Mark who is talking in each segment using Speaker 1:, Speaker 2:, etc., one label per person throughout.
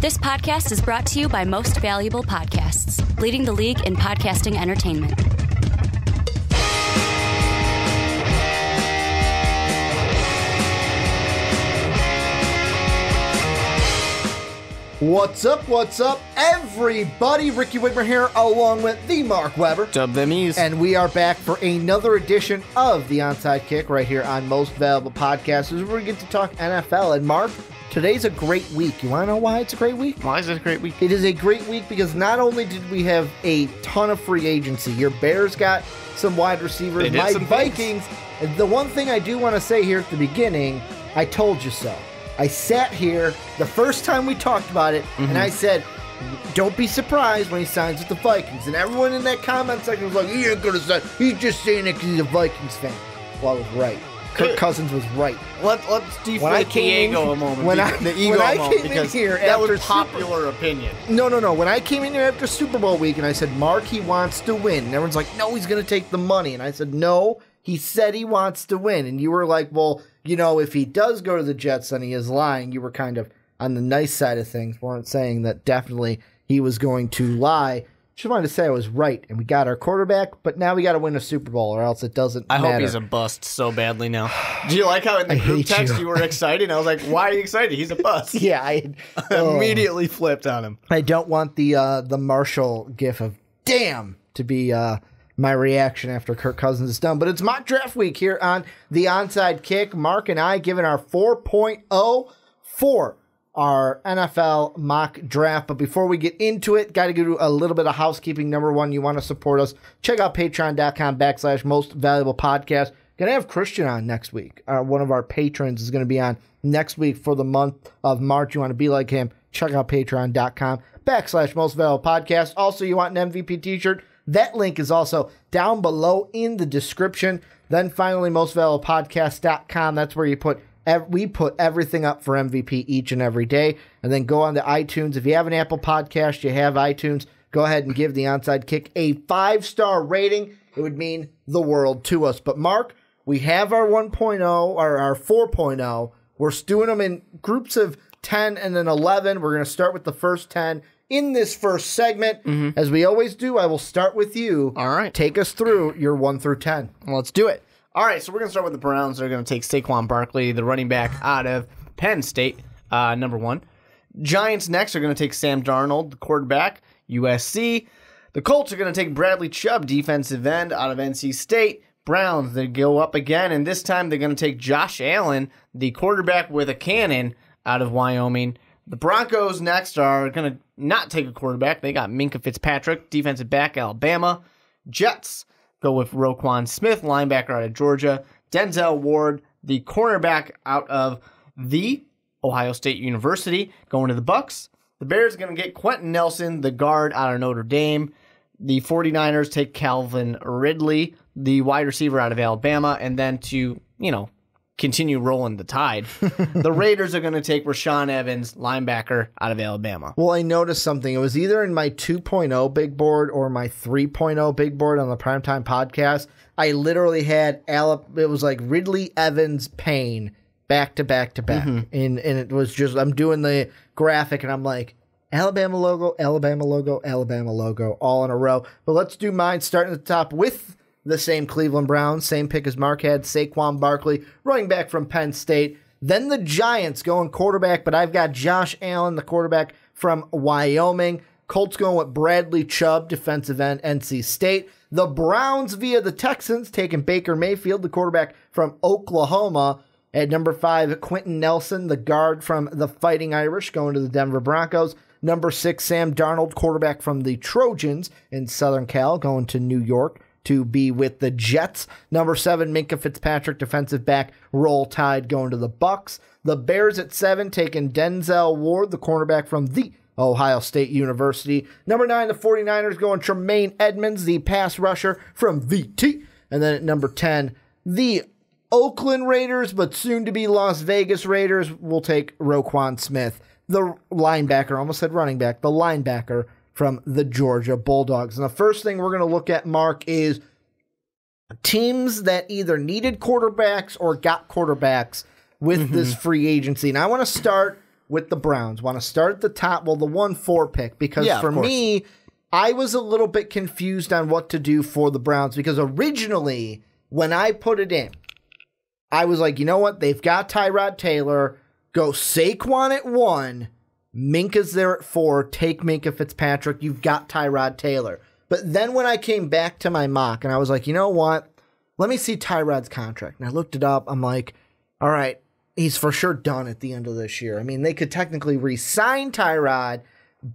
Speaker 1: This podcast is brought to you by Most Valuable Podcasts, leading the league in podcasting entertainment.
Speaker 2: What's up, everybody? Ricky Widmer here, along with the Mark Weber.
Speaker 3: Dub them ease.
Speaker 2: And we are back for another edition of the Onside Kick right here on Most Valuable Podcasts. This is where we get to talk NFL. And Mark, today's a great week. You want to know why it's a great week?
Speaker 3: Why is it a great week?
Speaker 2: It is a great week because not only did we have a ton of free agency, your Bears got some wide receivers, my Vikings. The one thing I do want to say here at the beginning, I told you so. I sat here the first time we talked about it, and I said, don't be surprised when he signs with the Vikings. And everyone in that comment section was like, he ain't going to sign. He's just saying it because he's a Vikings fan. Well, I was right. Kirk Cousins was right.
Speaker 3: Let's deflate the ego a moment.
Speaker 2: That
Speaker 3: was popular opinion.
Speaker 2: No. When I came in here after Super Bowl week and I said, Mark, he wants to win. And everyone's like, no, he's going to take the money. And I said, no, he said he wants to win. And you were like, well, you know, if he does go to the Jets, then he is lying. You were kind of on the nice side of things. Weren't saying that definitely he was going to lie. Just wanted to say I was right, and we got our quarterback, but now we got to win a Super Bowl, or else it doesn't matter.
Speaker 3: I hope he's a bust so badly now. Do you like how in the group text you were excited? I was like, why are you excited? He's a bust.
Speaker 2: Yeah, I
Speaker 3: immediately flipped on him.
Speaker 2: I don't want the Marshall gif of damn to be my reaction after Kirk Cousins is done. But it's mock draft week here on the Onside Kick. Mark and I giving our 4.0 for our NFL mock draft. But before we get into it, got to do a little bit of housekeeping. Number one, you want to support us, check out patreon.com/most valuable podcast. Going to have Christian on next week. One of our patrons is going to be on next week for the month of March. You want to be like him, check out patreon.com/most valuable podcast. Also, you want an MVP t-shirt? That link is also down below in the description. Then finally, mostvaluablepodcast.com. That's where we put everything up for MVP each and every day. And then go on to iTunes. If you have an Apple podcast, you have iTunes, go ahead and give the Onside Kick a 5-star rating. It would mean the world to us. But Mark, we have our 1.0 or our 4.0. We're doing them in groups of 10 and then 11. We're going to start with the first 10. In this first segment, as we always do, I will start with you.
Speaker 3: All right.
Speaker 2: Take us through your 1 through 10.
Speaker 3: Well, let's do it. All right, so we're going to start with the Browns. They're going to take Saquon Barkley, the running back out of Penn State, number 1. Giants next are going to take Sam Darnold, the quarterback, USC. The Colts are going to take Bradley Chubb, defensive end out of NC State. Browns, they go up again, and this time they're going to take Josh Allen, the quarterback with a cannon out of Wyoming. The Broncos next are going to not take a quarterback. They got Minkah Fitzpatrick, defensive back, Alabama. Jets go with Roquan Smith, linebacker out of Georgia. Denzel Ward, the cornerback out of the Ohio State University, going to the Bucs. The Bears are going to get Quentin Nelson, the guard out of Notre Dame. The 49ers take Calvin Ridley, the wide receiver out of Alabama. And then to, continue rolling the tide, the Raiders are going to take Rashaan Evans, linebacker out of Alabama.
Speaker 2: Well, I noticed something. It was either in my 2.0 big board or my 3.0 big board on the Primetime Podcast. I literally had it was like Ridley, Evans, Payne, back to back to back. And it was just, I'm doing the graphic and I'm like, Alabama logo, Alabama logo, Alabama logo, all in a row. But let's do mine starting at the top with the same Cleveland Browns, same pick as Mark had, Saquon Barkley, running back from Penn State. Then the Giants going quarterback, but I've got Josh Allen, the quarterback from Wyoming. Colts going with Bradley Chubb, defensive end, NC State. The Browns via the Texans taking Baker Mayfield, the quarterback from Oklahoma. At number 5, Quentin Nelson, the guard from the Fighting Irish, going to the Denver Broncos. Number 6, Sam Darnold, quarterback from the Trojans in Southern Cal, going to New York to be with the Jets. Number 7, Minkah Fitzpatrick, defensive back, Roll Tide, going to the Bucs. The Bears at 7, taking Denzel Ward, the cornerback from the Ohio State University. Number 9, the 49ers going Tremaine Edmonds, the pass rusher from VT. And then at number 10, the Oakland Raiders, but soon to be Las Vegas Raiders, will take Roquan Smith, the linebacker, almost said running back, the linebacker from the Georgia Bulldogs. And the first thing we're going to look at, Mark, is teams that either needed quarterbacks or got quarterbacks with this free agency. And I want to start with the Browns. Want to start at the top, well, the 1-4 pick, because for me, I was a little bit confused on what to do for the Browns, because originally, when I put it in, I was like, you know what? They've got Tyrod Taylor. Go Saquon at 1. Minka's there at 4. Take Minka Fitzpatrick. You've got Tyrod Taylor. But then when I came back to my mock, and I was like, you know what? Let me see Tyrod's contract. And I looked it up. I'm like, all right, he's for sure done at the end of this year. I mean, they could technically re-sign Tyrod,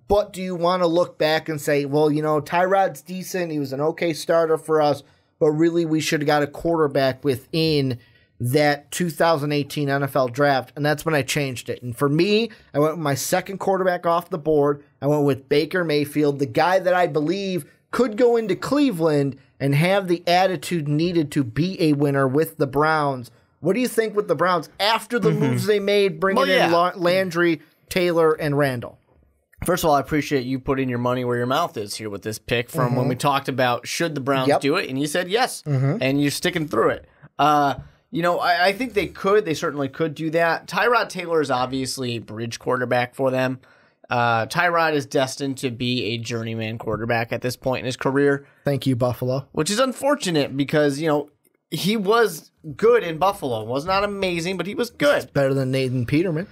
Speaker 2: but do you want to look back and say, well, you know, Tyrod's decent. He was an okay starter for us, but really we should have got a quarterback within that 2018 NFL draft, and that's when I changed it. And for me, I went with my second quarterback off the board. I went with Baker Mayfield, the guy that I believe could go into Cleveland and have the attitude needed to be a winner with the Browns. What do you think with the Browns after the moves they made, bringing in Landry, Taylor, and Randall?
Speaker 3: First of all, I appreciate you putting your money where your mouth is here with this pick from when we talked about should the Browns do it, and you said yes, and you're sticking through it. You know, I think they could. They certainly could do that. Tyrod Taylor is obviously a bridge quarterback for them. Tyrod is destined to be a journeyman quarterback at this point in his career.
Speaker 2: Thank you, Buffalo.
Speaker 3: Which is unfortunate because, you know, he was good in Buffalo. Was not amazing, but he was good.
Speaker 2: It's better than Nathan Peterman.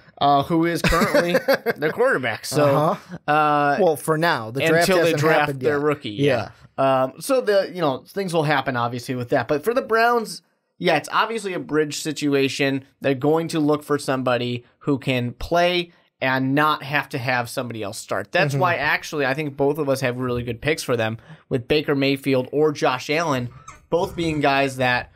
Speaker 3: Who is currently their quarterback. So,
Speaker 2: well, for now. The draft
Speaker 3: until they
Speaker 2: hasn't
Speaker 3: draft
Speaker 2: happened
Speaker 3: their
Speaker 2: yet.
Speaker 3: rookie. Yeah. So, things will happen, obviously, with that. But for the Browns, yeah, it's obviously a bridge situation. They're going to look for somebody who can play and not have to have somebody else start. That's why, actually, I think both of us have really good picks for them with Baker Mayfield or Josh Allen, both being guys that,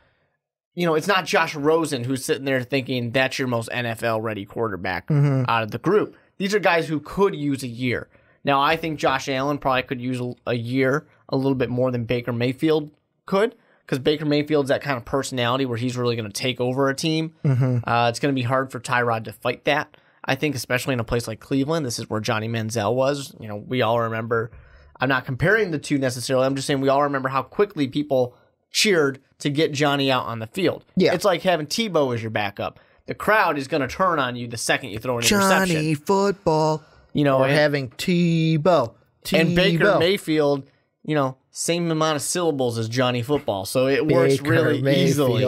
Speaker 3: you know, it's not Josh Rosen who's sitting there thinking that's your most NFL-ready quarterback out of the group. These are guys who could use a year. Now, I think Josh Allen probably could use a year a little bit more than Baker Mayfield could, because Baker Mayfield's that kind of personality where he's really going to take over a team. It's going to be hard for Tyrod to fight that, I think, especially in a place like Cleveland. This is where Johnny Manziel was. You know, we all remember. I'm not comparing the two necessarily. I'm just saying we all remember how quickly people cheered to get Johnny out on the field. Yeah. It's like having Tebow as your backup. The crowd is going to turn on you the second you throw an interception.
Speaker 2: Johnny football.
Speaker 3: You know,
Speaker 2: or having Tebow.
Speaker 3: And Baker Mayfield, you know, same amount of syllables as Johnny Football, so it works really easily.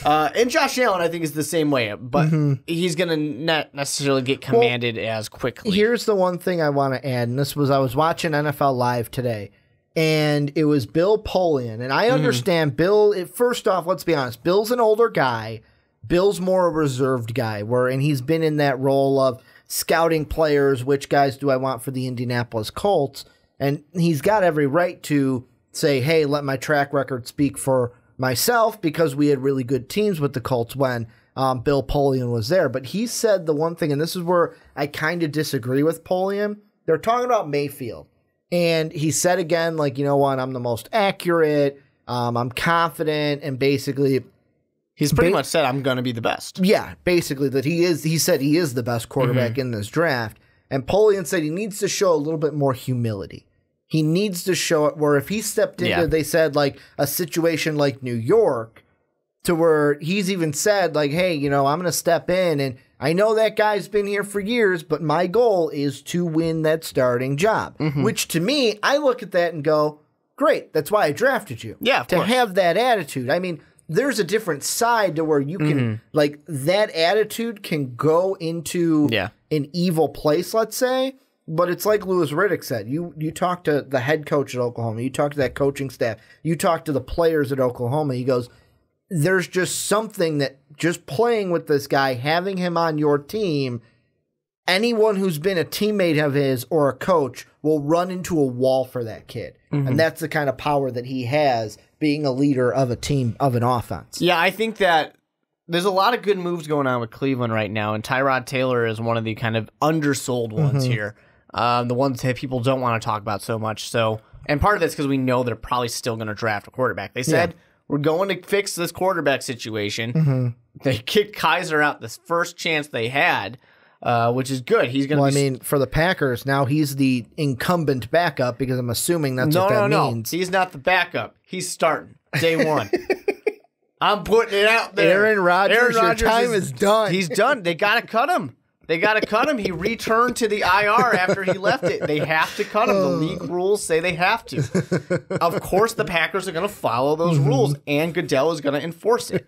Speaker 3: And Josh Allen, I think, is the same way, but he's going to not necessarily get commanded as quickly.
Speaker 2: Here's the one thing I want to add, and I was watching NFL Live today, and it was Bill Polian, and I understand Bill. First off, let's be honest, Bill's an older guy. Bill's more a reserved guy, and he's been in that role of scouting players. Which guys do I want for the Indianapolis Colts? And he's got every right to say, hey, let my track record speak for myself, because we had really good teams with the Colts when Bill Polian was there. But he said the one thing, and this is where I kind of disagree with Polian. They're talking about Mayfield. And he said again, like, you know what, I'm the most accurate, I'm confident, and basically...
Speaker 3: He's pretty much said, I'm going to be the best.
Speaker 2: Yeah, basically, that he said he is the best quarterback in this draft. And Polian said he needs to show a little bit more humility. He needs to show it where if he stepped into, they said, like a situation like New York, to where he's even said, like, hey, you know, I'm going to step in, and I know that guy's been here for years, but my goal is to win that starting job. Which to me, I look at that and go, great, that's why I drafted you.
Speaker 3: Yeah, of course.
Speaker 2: Have that attitude. I mean, there's a different side to where you can, like, that attitude can go into an evil place, let's say. But it's like Louis Riddick said. You talk to the head coach at Oklahoma. You talk to that coaching staff. You talk to the players at Oklahoma. He goes, there's just something that just playing with this guy, having him on your team, anyone who's been a teammate of his or a coach will run into a wall for that kid. And that's the kind of power that he has, being a leader of a team, of an offense.
Speaker 3: Yeah, I think that there's a lot of good moves going on with Cleveland right now, and Tyrod Taylor is one of the kind of undersold ones here. The ones that people don't want to talk about so much. So, and part of that's because we know they're probably still going to draft a quarterback. They said, we're going to fix this quarterback situation. They kicked Kaiser out the first chance they had, which is good. He's going to
Speaker 2: I mean, for the Packers, now he's the incumbent backup, because I'm assuming that's what that means.
Speaker 3: No, he's not the backup. He's starting day one. I'm putting it out there.
Speaker 2: Aaron Rodgers, your time is done.
Speaker 3: He's done. They got to cut him. They got to cut him. He returned to the IR after he left it. They have to cut him. The league rules say they have to. Of course, the Packers are going to follow those rules, and Goodell is going to enforce it.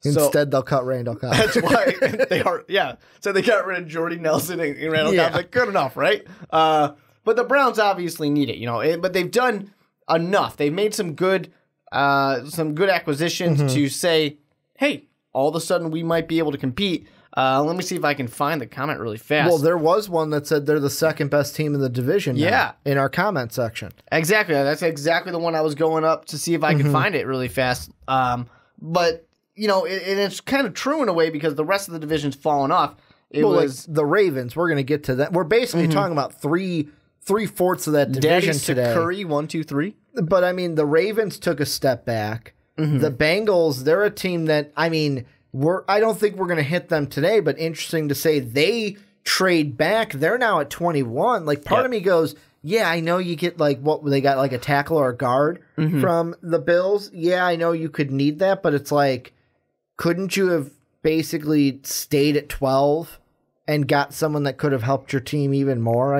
Speaker 2: Instead, they'll cut Randall Cobb.
Speaker 3: That's why they are. Yeah. So they got rid of Jordy Nelson and Randall Cobb. Like, good enough, right? But the Browns obviously need it, but they've done enough. They've made some good acquisitions to say, hey, all of a sudden we might be able to compete. Let me see if I can find the comment really fast.
Speaker 2: Well, there was one that said they're the second best team in the division now, in our comment section.
Speaker 3: Exactly. That's exactly the one I was going up to see if I could find it really fast. But, it's kind of true in a way because the rest of the division's fallen off. It was
Speaker 2: like the Ravens. We're going to get to that. We're basically talking about three-fourths of that division today.
Speaker 3: Curry, 1, 2, 3.
Speaker 2: But, the Ravens took a step back. The Bengals, they're a team that, I don't think we're going to hit them today, but interesting to say they trade back. They're now at 21. Like, part of me goes, yeah, I know you get, they got, a tackle or a guard from the Bills. Yeah, I know you could need that, but it's like, couldn't you have basically stayed at 12 and got someone that could have helped your team even more?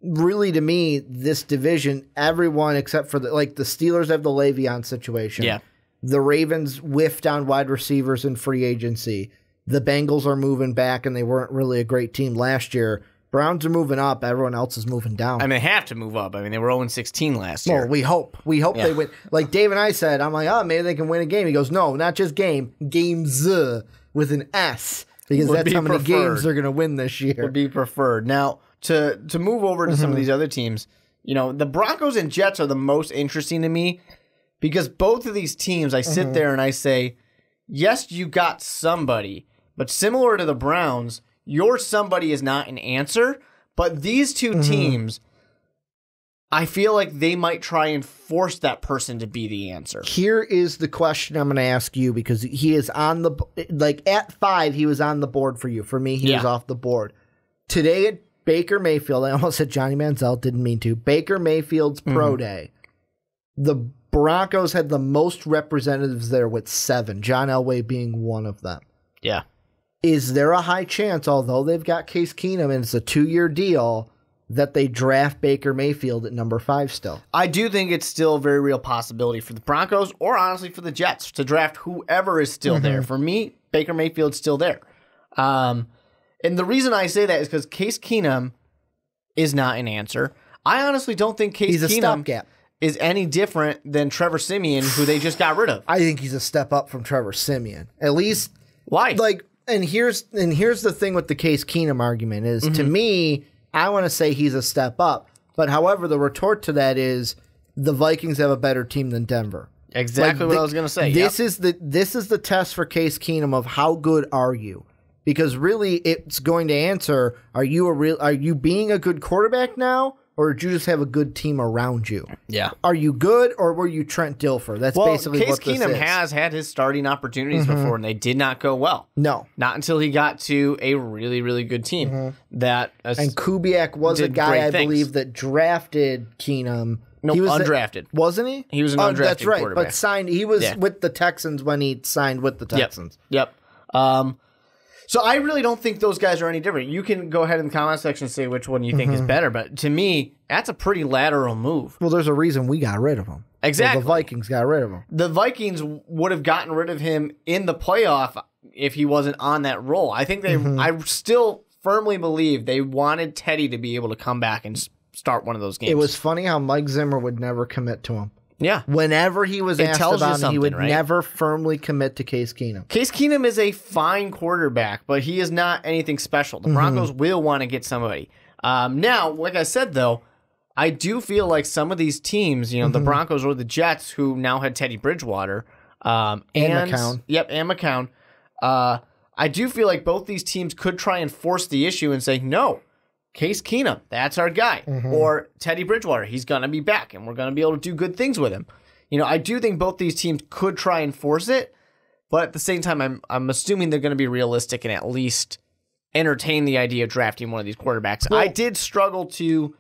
Speaker 2: Really, to me, this division, everyone except for the Steelers have the Le'Veon situation.
Speaker 3: Yeah.
Speaker 2: The Ravens whiffed on wide receivers in free agency. The Bengals are moving back, and they weren't really a great team last year. Browns are moving up. Everyone else is moving down.
Speaker 3: They have to move up. They were 0-16 last year.
Speaker 2: Well, we hope. We hope they win. Like Dave and I said, I'm like, maybe they can win a game. He goes, no, not just game. Games with an S. Because that's how many games they're going to win this year.
Speaker 3: Would be preferred. Now, to move over to some of these other teams, the Broncos and Jets are the most interesting to me. Because both of these teams, I sit there and I say, yes, you got somebody, but similar to the Browns, your somebody is not an answer. But these two teams, I feel like they might try and force that person to be the answer.
Speaker 2: Here is the question I'm going to ask you, because he is on the, at 5, he was on the board for you. For me, he was off the board. Today at Baker Mayfield, I almost said Johnny Manziel, didn't mean to. Baker Mayfield's pro day, the Broncos had the most representatives there with 7, John Elway being one of them.
Speaker 3: Yeah.
Speaker 2: Is there a high chance, although they've got Case Keenum and it's a 2-year deal, that they draft Baker Mayfield at number 5 still?
Speaker 3: I do think it's still a very real possibility for the Broncos, or honestly for the Jets, to draft whoever is still there. For me, Baker Mayfield's still there. And the reason I say that is because Case Keenum is not an answer. I honestly don't think Case Keenum...
Speaker 2: He's a stopgap.
Speaker 3: Is any different than Trevor Siemian, who they just got rid of.
Speaker 2: I think he's a step up from Trevor Siemian. At least,
Speaker 3: why?
Speaker 2: And here's the thing with the Case Keenum argument is, to me, I want to say he's a step up. But however, the retort to that is the Vikings have a better team than Denver.
Speaker 3: Exactly what I was going to say.
Speaker 2: This is the test for Case Keenum of how good are you? Because really, it's going to answer: are you being a good quarterback now? Or did you just have a good team around you?
Speaker 3: Yeah.
Speaker 2: Are you good, or were you Trent Dilfer? That's basically what this is.
Speaker 3: Case Keenum has had his starting opportunities before, and they did not go well.
Speaker 2: No.
Speaker 3: Not until he got to a really, really good team.
Speaker 2: And Kubiak was a guy, I believe, that drafted Keenum.
Speaker 3: No,
Speaker 2: he was
Speaker 3: undrafted.
Speaker 2: Wasn't he?
Speaker 3: He was an undrafted
Speaker 2: that's right,
Speaker 3: quarterback.
Speaker 2: but signed. He was with the Texans when he signed with the Texans.
Speaker 3: Yep. So I really don't think those guys are any different. You can go ahead in the comment section and say which one you think is better, but to me, that's a pretty lateral move.
Speaker 2: Well, there's a reason we got rid of him.
Speaker 3: Exactly.
Speaker 2: Well, the Vikings got rid of him.
Speaker 3: The Vikings would have gotten rid of him in the playoff if he wasn't on that role. I think I still firmly believe they wanted Teddy to be able to come back and start one of those games.
Speaker 2: It was funny how Mike Zimmer would never commit to him.
Speaker 3: Yeah.
Speaker 2: Whenever he was asked about him, he would never firmly commit to Case Keenum.
Speaker 3: Case Keenum is a fine quarterback, but he is not anything special. The Broncos will want to get somebody. Now, like I said, though, I do feel like some of these teams, the Broncos or the Jets, who now had Teddy Bridgewater. And
Speaker 2: McCown.
Speaker 3: Yep, and McCown. I do feel like both these teams could try and force the issue and say, no, Case Keenum, that's our guy. Or Teddy Bridgewater, he's going to be back, and we're going to be able to do good things with him. I do think both these teams could try and force it, but at the same time, I'm assuming they're going to be realistic and at least entertain the idea of drafting one of these quarterbacks. Well, I did struggle to...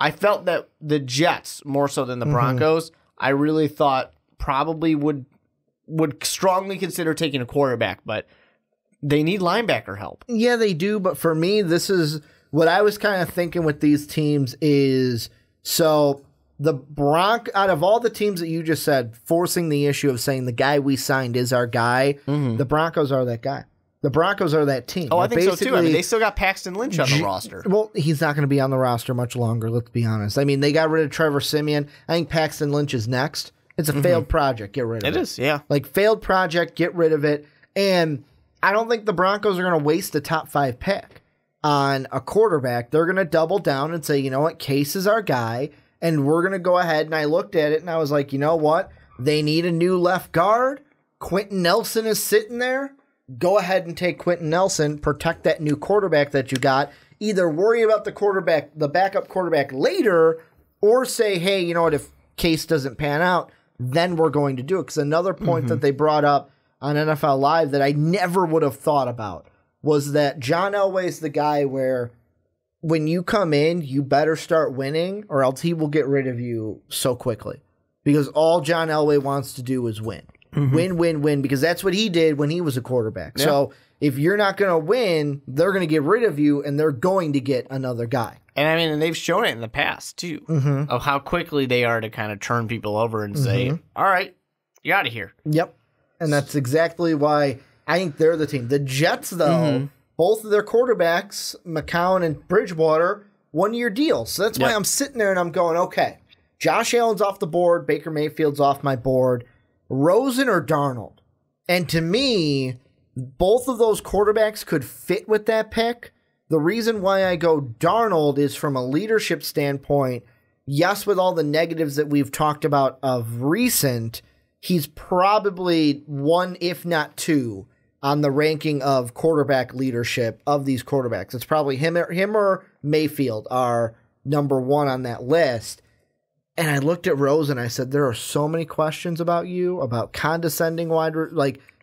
Speaker 3: I felt that the Jets, more so than the Broncos, I really thought probably would strongly consider taking a quarterback, but they need linebacker help.
Speaker 2: Yeah, they do. But for me, this is what I was kind of thinking with these teams is, so the out of all the teams that you just said, forcing the issue of saying the guy we signed is our guy, the Broncos are that guy. The Broncos are that team.
Speaker 3: Oh, I think so too. I mean, they still got Paxton Lynch on the roster.
Speaker 2: Well, he's not going to be on the roster much longer, let's be honest. I mean, they got rid of Trevor Siemian. I think Paxton Lynch is next. It's a failed project. Get rid of it.
Speaker 3: It is, yeah.
Speaker 2: Like, failed project, get rid of it. And I don't think the Broncos are going to waste a top 5 pick on a quarterback. They're going to double down and say, you know what, Case is our guy, and we're going to go ahead. And I looked at it, and I was like, you know what? They need a new left guard. Quentin Nelson is sitting there. Go ahead and take Quentin Nelson, protect that new quarterback that you got. Either worry about the backup quarterback later, or say, hey, you know what, if Case doesn't pan out, then we're going to do it. Because another point that they brought up on NFL Live that I never would have thought about was that John Elway's the guy where when you come in, you better start winning, or else he will get rid of you so quickly. Because all John Elway wants to do is win. Win, win, win, because that's what he did when he was a quarterback. Yeah. So if you're not going to win, they're going to get rid of you, and they're going to get another guy.
Speaker 3: And I mean, and they've shown it in the past, too, of how quickly they are to kind of turn people over and say, all right, you're out of here.
Speaker 2: Yep. And that's exactly why I think they're the team. The Jets, though, both of their quarterbacks, McCown and Bridgewater, 1-year deals. So that's why I'm sitting there and I'm going, okay, Josh Allen's off the board, Baker Mayfield's off my board. Rosen or Darnold? And to me, both of those quarterbacks could fit with that pick. The reason why I go Darnold is from a leadership standpoint. Yes, with all the negatives that we've talked about of recent, he's probably 1, if not 2, on the ranking of quarterback leadership of these quarterbacks. It's probably him or Mayfield are number 1 on that list. And I looked at Rose and I said, there are so many questions about you, about condescending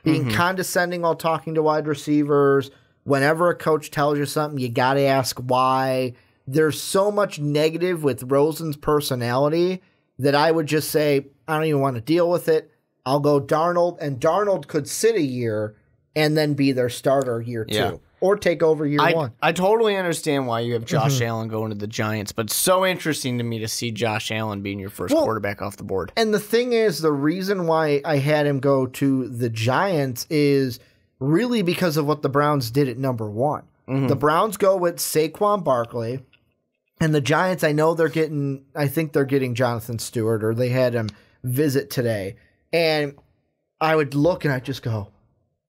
Speaker 2: being condescending while talking to wide receivers. Whenever a coach tells you something, you got to ask why. There's so much negative with Rosen's personality that I would just say, I don't even want to deal with it. I'll go Darnold, and Darnold could sit a year and then be their starter year 2. Or take over year 1.
Speaker 3: I totally understand why you have Josh Allen going to the Giants, but it's so interesting to me to see Josh Allen being your first quarterback off the board.
Speaker 2: And the thing is, the reason why I had him go to the Giants is really because of what the Browns did at number 1. The Browns go with Saquon Barkley, and the Giants, I think they're getting Jonathan Stewart, or they had him visit today. And I would look and I'd just go,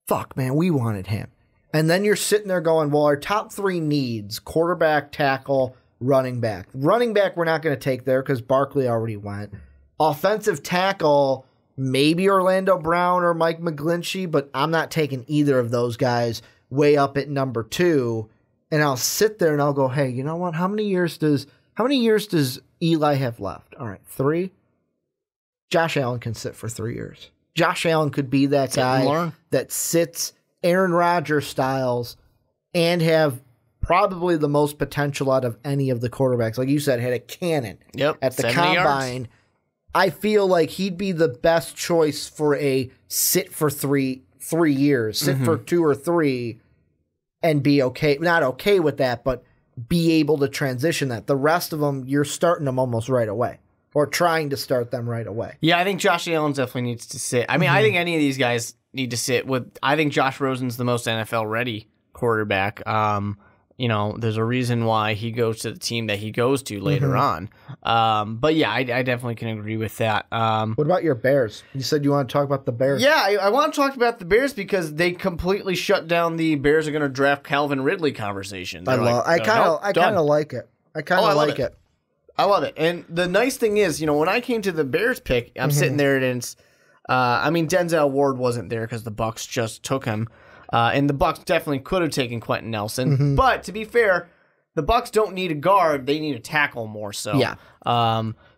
Speaker 2: fuck, man, we wanted him. And then you're sitting there going, well, our top 3 needs, quarterback, tackle, running back. Running back, we're not going to take there because Barkley already went. Offensive tackle, maybe Orlando Brown or Mike McGlinchey, but I'm not taking either of those guys way up at number 2. And I'll sit there and I'll go, hey, you know what? How many years does Eli have left? All right, 3? Josh Allen can sit for 3 years. Josh Allen could be that guy that sits Aaron Rodgers styles and have probably the most potential out of any of the quarterbacks. Like you said, had a cannon at the combine. Yards. I feel like he'd be the best choice for a sit for 3 years, sit for 2 or 3 and be okay. Not okay with that, but be able to transition that. The rest of them, you're starting them almost right away. Or trying to start them right away.
Speaker 3: Yeah, I think Josh Allen definitely needs to sit. I mean, I think any of these guys need to sit with. I think Josh Rosen's the most NFL ready quarterback. There's a reason why he goes to the team that he goes to later on. But yeah, I definitely can agree with that.
Speaker 2: What about your Bears? You said you want to talk about the Bears.
Speaker 3: Yeah, I want to talk about the Bears because they completely shut down the Bears are going to draft Calvin Ridley conversation.
Speaker 2: I kind of like it. I kind of like it.
Speaker 3: I love it. And the nice thing is, when I came to the Bears pick, I'm sitting there and it's, Denzel Ward wasn't there because the Bucs just took him. And the Bucs definitely could have taken Quentin Nelson. But to be fair, the Bucs don't need a guard. They need a tackle more so.
Speaker 2: Yeah.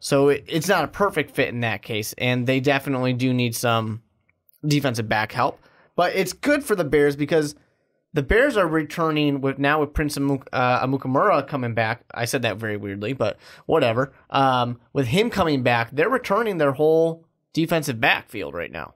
Speaker 3: So it's not a perfect fit in that case. And they definitely do need some defensive back help. But it's good for the Bears because the Bears are returning with Prince Amukamara coming back. I said that very weirdly, but whatever. With him coming back, they're returning their whole defensive backfield right now.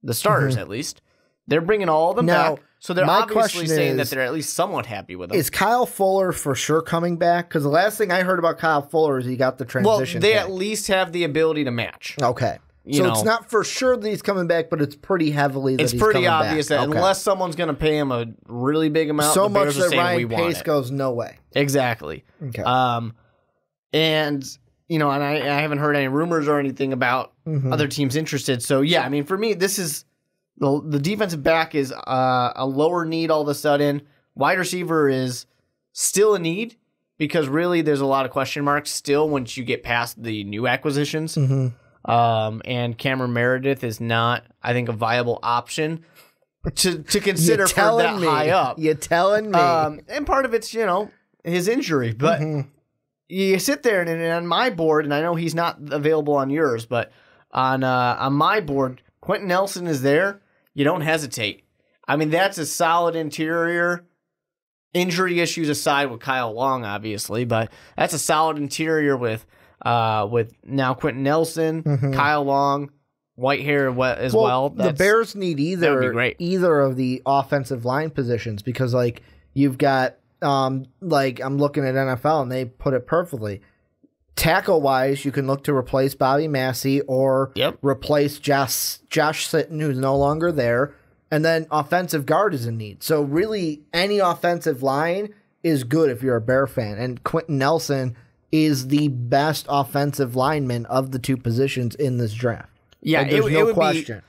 Speaker 3: The starters, at least. They're bringing all of them
Speaker 2: Now,
Speaker 3: back. So they're
Speaker 2: my
Speaker 3: obviously
Speaker 2: question
Speaker 3: saying that
Speaker 2: is-
Speaker 3: they're at least somewhat happy with them.
Speaker 2: Is Kyle Fuller for sure coming back? Because the last thing I heard about Kyle Fuller is he got the
Speaker 3: Well,
Speaker 2: transition.
Speaker 3: they
Speaker 2: pick.
Speaker 3: at least have the ability to match.
Speaker 2: Okay.
Speaker 3: You
Speaker 2: So
Speaker 3: know.
Speaker 2: it's not for sure that he's coming back, but it's pretty heavily that
Speaker 3: It's
Speaker 2: he's
Speaker 3: pretty
Speaker 2: coming
Speaker 3: obvious
Speaker 2: back.
Speaker 3: that
Speaker 2: Okay.
Speaker 3: unless someone's going to pay him a really big amount,
Speaker 2: so
Speaker 3: the
Speaker 2: much
Speaker 3: Bears are
Speaker 2: that
Speaker 3: saying we
Speaker 2: Ryan
Speaker 3: want
Speaker 2: Pace
Speaker 3: it.
Speaker 2: goes, no way.
Speaker 3: Exactly.
Speaker 2: Okay.
Speaker 3: And you know, and I haven't heard any rumors or anything about other teams interested. So yeah, I mean, for me, this is the defensive back is a lower need all of a sudden. Wide receiver is still a need because really there's a lot of question marks still once you get past the new acquisitions. And Cameron Meredith is not, I think, a viable option to consider for that high up.
Speaker 2: You're telling me.
Speaker 3: And part of it's, you know, his injury. But you sit there and on my board, and I know he's not available on yours, but on my board, Quentin Nelson is there. You don't hesitate. I mean, that's a solid interior. Injury issues aside with Kyle Long, obviously, but that's a solid interior with now Quentin Nelson, Kyle Long, Whitehair as well.
Speaker 2: The Bears need
Speaker 3: that would be great.
Speaker 2: either of the offensive line positions because, like, you've got, like, I'm looking at NFL and they put it perfectly. Tackle-wise, you can look to replace Bobby Massey or replace Josh Sitton, who's no longer there. And then offensive guard is in need. So really, any offensive line is good if you're a Bear fan. And Quentin Nelson is the best offensive lineman of the two positions in this draft.
Speaker 3: Yeah,
Speaker 2: like, there's no
Speaker 3: would
Speaker 2: question.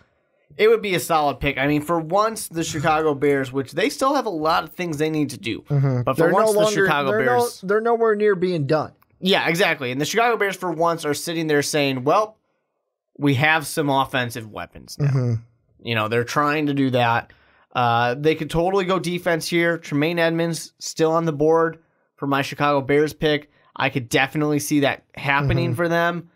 Speaker 3: It would be a solid pick. I mean, for once, the Chicago Bears, which they still have a lot of things they need to do, but for once, the Chicago Bears...
Speaker 2: they're nowhere near being done.
Speaker 3: Yeah, exactly. And the Chicago Bears, for once, are sitting there saying, well, we have some offensive weapons now. You know, they're trying to do that. They could totally go defense here. Tremaine Edmonds still on the board for my Chicago Bears pick. I could definitely see that happening for them.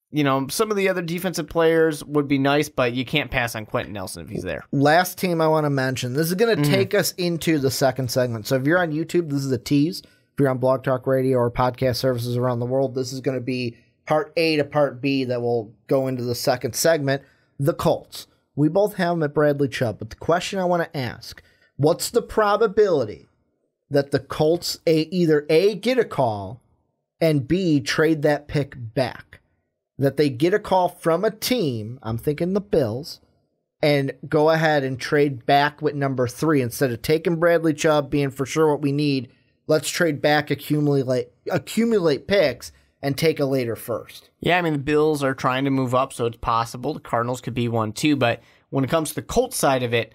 Speaker 3: You know, some of the other defensive players would be nice, but you can't pass on Quentin Nelson if he's there.
Speaker 2: Last team I want to mention. This is going to take us into the second segment. So if you're on YouTube, this is a tease. If you're on Blog Talk Radio or podcast services around the world, this is going to be part A to part B that will go into the second segment. The Colts. We both have them at Bradley Chubb, but the question I want to ask, what's the probability that the Colts either A, get a call, and B, trade that pick back? That they get a call from a team, I'm thinking the Bills, and go ahead and trade back with number 3 instead of taking Bradley Chubb, being for sure what we need. Let's trade back, accumulate picks, and take a later first.
Speaker 3: Yeah, I mean, the Bills are trying to move up, so it's possible. The Cardinals could be one too, but when it comes to the Colts side of it,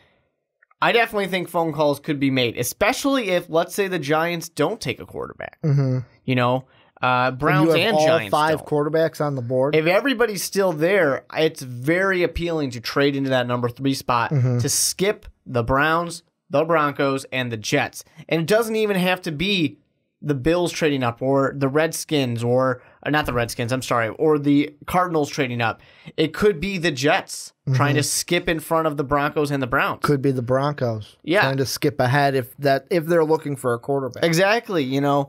Speaker 3: I definitely think phone calls could be made, especially if, let's say, the Giants don't take a quarterback. You know, Browns
Speaker 2: you have
Speaker 3: and
Speaker 2: all
Speaker 3: Giants
Speaker 2: 5
Speaker 3: don't.
Speaker 2: quarterbacks on the board.
Speaker 3: If everybody's still there, it's very appealing to trade into that number 3 spot to skip the Browns, the Broncos, and the Jets. And it doesn't even have to be the Bills trading up or the Redskins or not the Redskins, I'm sorry, or the Cardinals trading up. It could be the Jets trying to skip in front of the Broncos and the Browns.
Speaker 2: Could be the Broncos.
Speaker 3: Yeah.
Speaker 2: Trying to skip ahead if they're looking for a quarterback.
Speaker 3: Exactly. You know,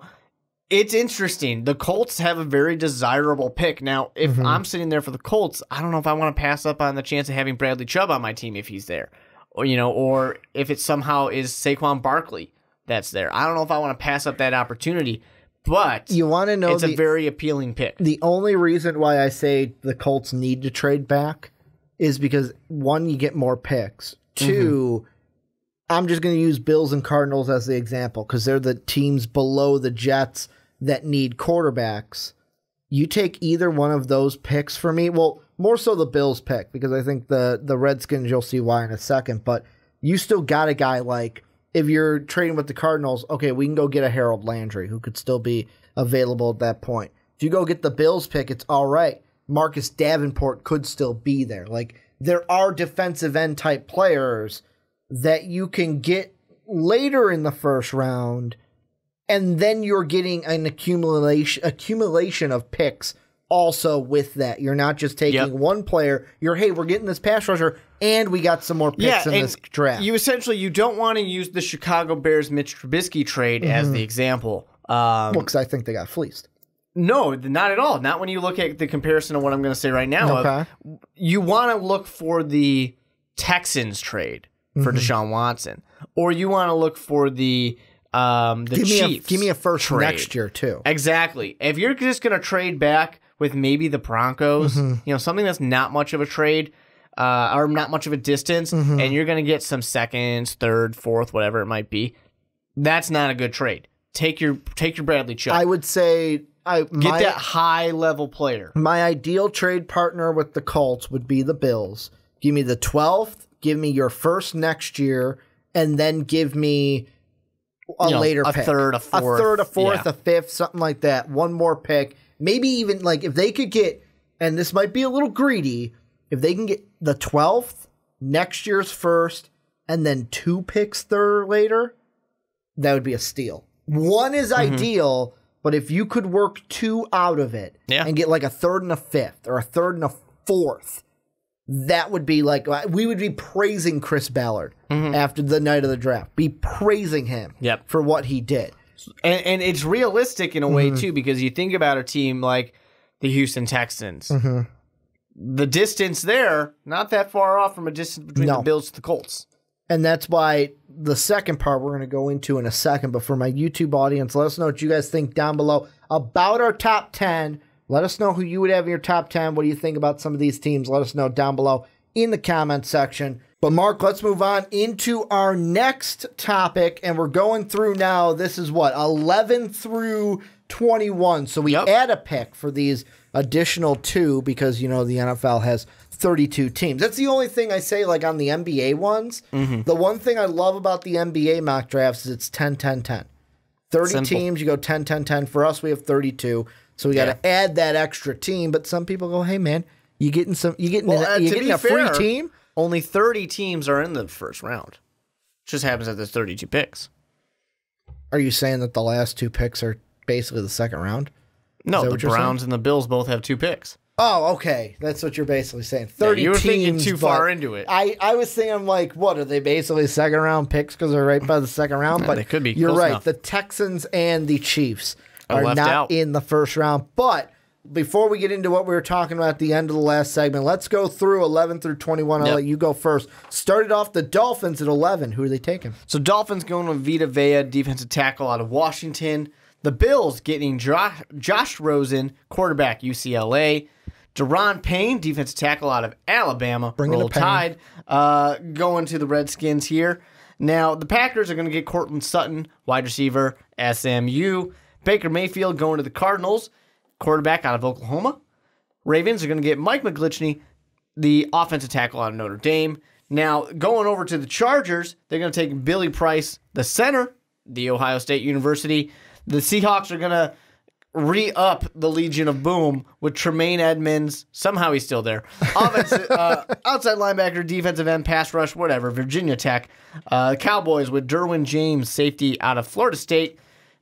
Speaker 3: it's interesting. The Colts have a very desirable pick. Now, if I'm sitting there for the Colts, I don't know if I want to pass up on the chance of having Bradley Chubb on my team if he's there. Or, you know, or if it somehow is Saquon Barkley that's there. I don't know if I want to pass up that opportunity, but
Speaker 2: you want to know
Speaker 3: it's a very appealing pick.
Speaker 2: The only reason why I say the Colts need to trade back is because, 1, you get more picks. 2, I'm just going to use Bills and Cardinals as the example because they're the teams below the Jets that need quarterbacks. You take either one of those picks for me. Well, more so the Bills pick because I think the Redskins, you'll see why in a second, but you still got a guy like, if you're trading with the Cardinals, okay, we can go get a Harold Landry who could still be available at that point. If you go get the Bills pick, it's all right. Marcus Davenport could still be there. Like, there are defensive end type players that you can get later in the first round, and then you're getting an accumulation of picks also with that. You're not just taking one player. Hey, we're getting this pass rusher, and we got some more picks in this draft.
Speaker 3: You don't want to use the Chicago Bears Mitch Trubisky trade as the example.
Speaker 2: Because I think they got fleeced.
Speaker 3: No, not at all. Not when you look at the comparison of what I'm going to say right now.
Speaker 2: Okay.
Speaker 3: You want to look for the Texans trade for Deshaun Watson, or you want to look for the Chiefs.
Speaker 2: Give me a first
Speaker 3: trade
Speaker 2: next year too.
Speaker 3: Exactly. If you're just going to trade back with maybe the Broncos, something that's not much of a trade, or not much of a distance, and you're going to get some seconds, third, fourth, whatever it might be, that's not a good trade. Take your Bradley Chubb.
Speaker 2: I would say
Speaker 3: get that high level player.
Speaker 2: My ideal trade partner with the Colts would be the Bills. Give me the 12th, give me your first next year, and then give me later pick.
Speaker 3: A third, a fourth,
Speaker 2: a fifth, something like that. One more pick. Maybe even like if they could get, and this might be a little greedy, if they can get the 12th, next year's first, and then 2 picks later, that would be a steal. One is ideal, but if you could work 2 out of it and get like a third and a fifth or a third and a fourth, that would be like, we would be praising Chris Ballard after the night of the draft. Be praising him for what he did.
Speaker 3: And it's realistic in a way, too, because you think about a team like the Houston Texans. The distance there, not that far off from a distance between the Bills to the Colts.
Speaker 2: And that's why the second part we're going to go into in a second. But for my YouTube audience, let us know what you guys think down below about our top 10. Let us know who you would have in your top 10. What do you think about some of these teams? Let us know down below in the comment section. But Mark, let's move on into our next topic. And we're going through now, this is what, 11 through 21. So we add a pick for these additional 2 because, the NFL has 32 teams. That's the only thing I say, like on the NBA ones. The one thing I love about the NBA mock drafts is it's 10-10-10. 30 teams, you go 10-10-10. For us, we have 32. So we got to add that extra team. But some people go, hey, man, you getting a free team?
Speaker 3: Only 30 teams are in the first round. It just happens that there's 32 picks.
Speaker 2: Are you saying that the last 2 picks are basically the second round?
Speaker 3: No, the Browns and the Bills both have 2 picks.
Speaker 2: Oh, okay. That's what you're basically saying. 30
Speaker 3: you were
Speaker 2: teams,
Speaker 3: thinking too far into it.
Speaker 2: I was thinking, like, what, are they basically second round picks because they're right by the second round? But
Speaker 3: they could be.
Speaker 2: You're right.
Speaker 3: Enough.
Speaker 2: The Texans and the Chiefs are
Speaker 3: left
Speaker 2: not
Speaker 3: out
Speaker 2: in the first round. But before we get into what we were talking about at the end of the last segment, let's go through 11 through 21. I'll let you go first. Started off the Dolphins at 11. Who are they taking?
Speaker 3: So Dolphins going with Vita Vea, defensive tackle out of Washington. The Bills getting Josh Rosen, quarterback, UCLA. Deron Payne, defensive tackle out of Alabama. Roll Tide. Going to the Redskins here. Now, the Packers are going to get Cortland Sutton, wide receiver, SMU. Baker Mayfield going to the Cardinals, quarterback out of Oklahoma. Ravens are going to get Mike McGlinchey, the offensive tackle out of Notre Dame. Now, going over to the Chargers, they're going to take Billy Price, the center, the Ohio State University. The Seahawks are going to re-up the Legion of Boom with Tremaine Edmonds. Somehow he's still there. Outside linebacker, defensive end, pass rush, whatever. Virginia Tech. Cowboys with Derwin James, safety out of Florida State.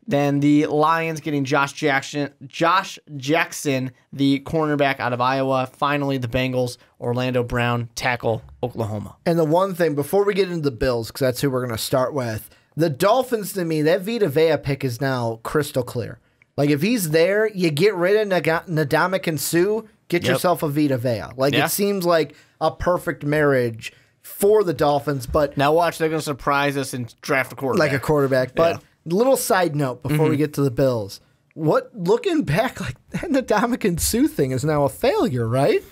Speaker 3: Then the Lions getting Josh Jackson, the cornerback out of Iowa. Finally, the Bengals, Orlando Brown, tackle, Oklahoma.
Speaker 2: And the one thing, before we get into the Bills, because that's who we're going to start with, the Dolphins, to me, that Vita Vea pick is now crystal clear. Like, if he's there, you get rid of Ndamukong Suh, get yourself a Vita Vea. Like, it seems like a perfect marriage for the Dolphins. But
Speaker 3: now watch, they're going to surprise us and draft a quarterback.
Speaker 2: Like a quarterback. But little side note before we get to the Bills. Looking back, like, that Ndamukong Suh thing is now a failure, right?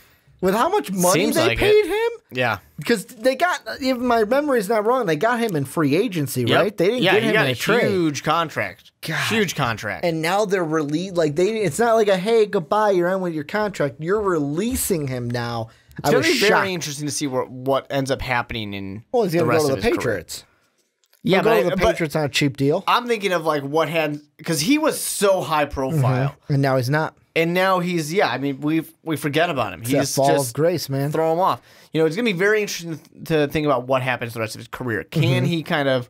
Speaker 2: With how much money they paid him?
Speaker 3: Yeah.
Speaker 2: Because they got, if my memory's not wrong, they got him in free agency, right? They didn't get him in a trade.
Speaker 3: Huge contract. Huge contract.
Speaker 2: And now they're it's not like a, hey, goodbye, you're in with your contract. You're releasing him now.
Speaker 3: It's going to be very interesting to see what ends up happening in the rest of his career. Well, he's going to go to the Patriots.
Speaker 2: Yeah, go to the Patriots on a cheap deal.
Speaker 3: I'm thinking of like because he was so high profile.
Speaker 2: And now he's not.
Speaker 3: And now he's, we forget about him.
Speaker 2: He's that fall just of grace, man.
Speaker 3: Throw him off. It's going to be very interesting to think about what happens the rest of his career. Can he kind of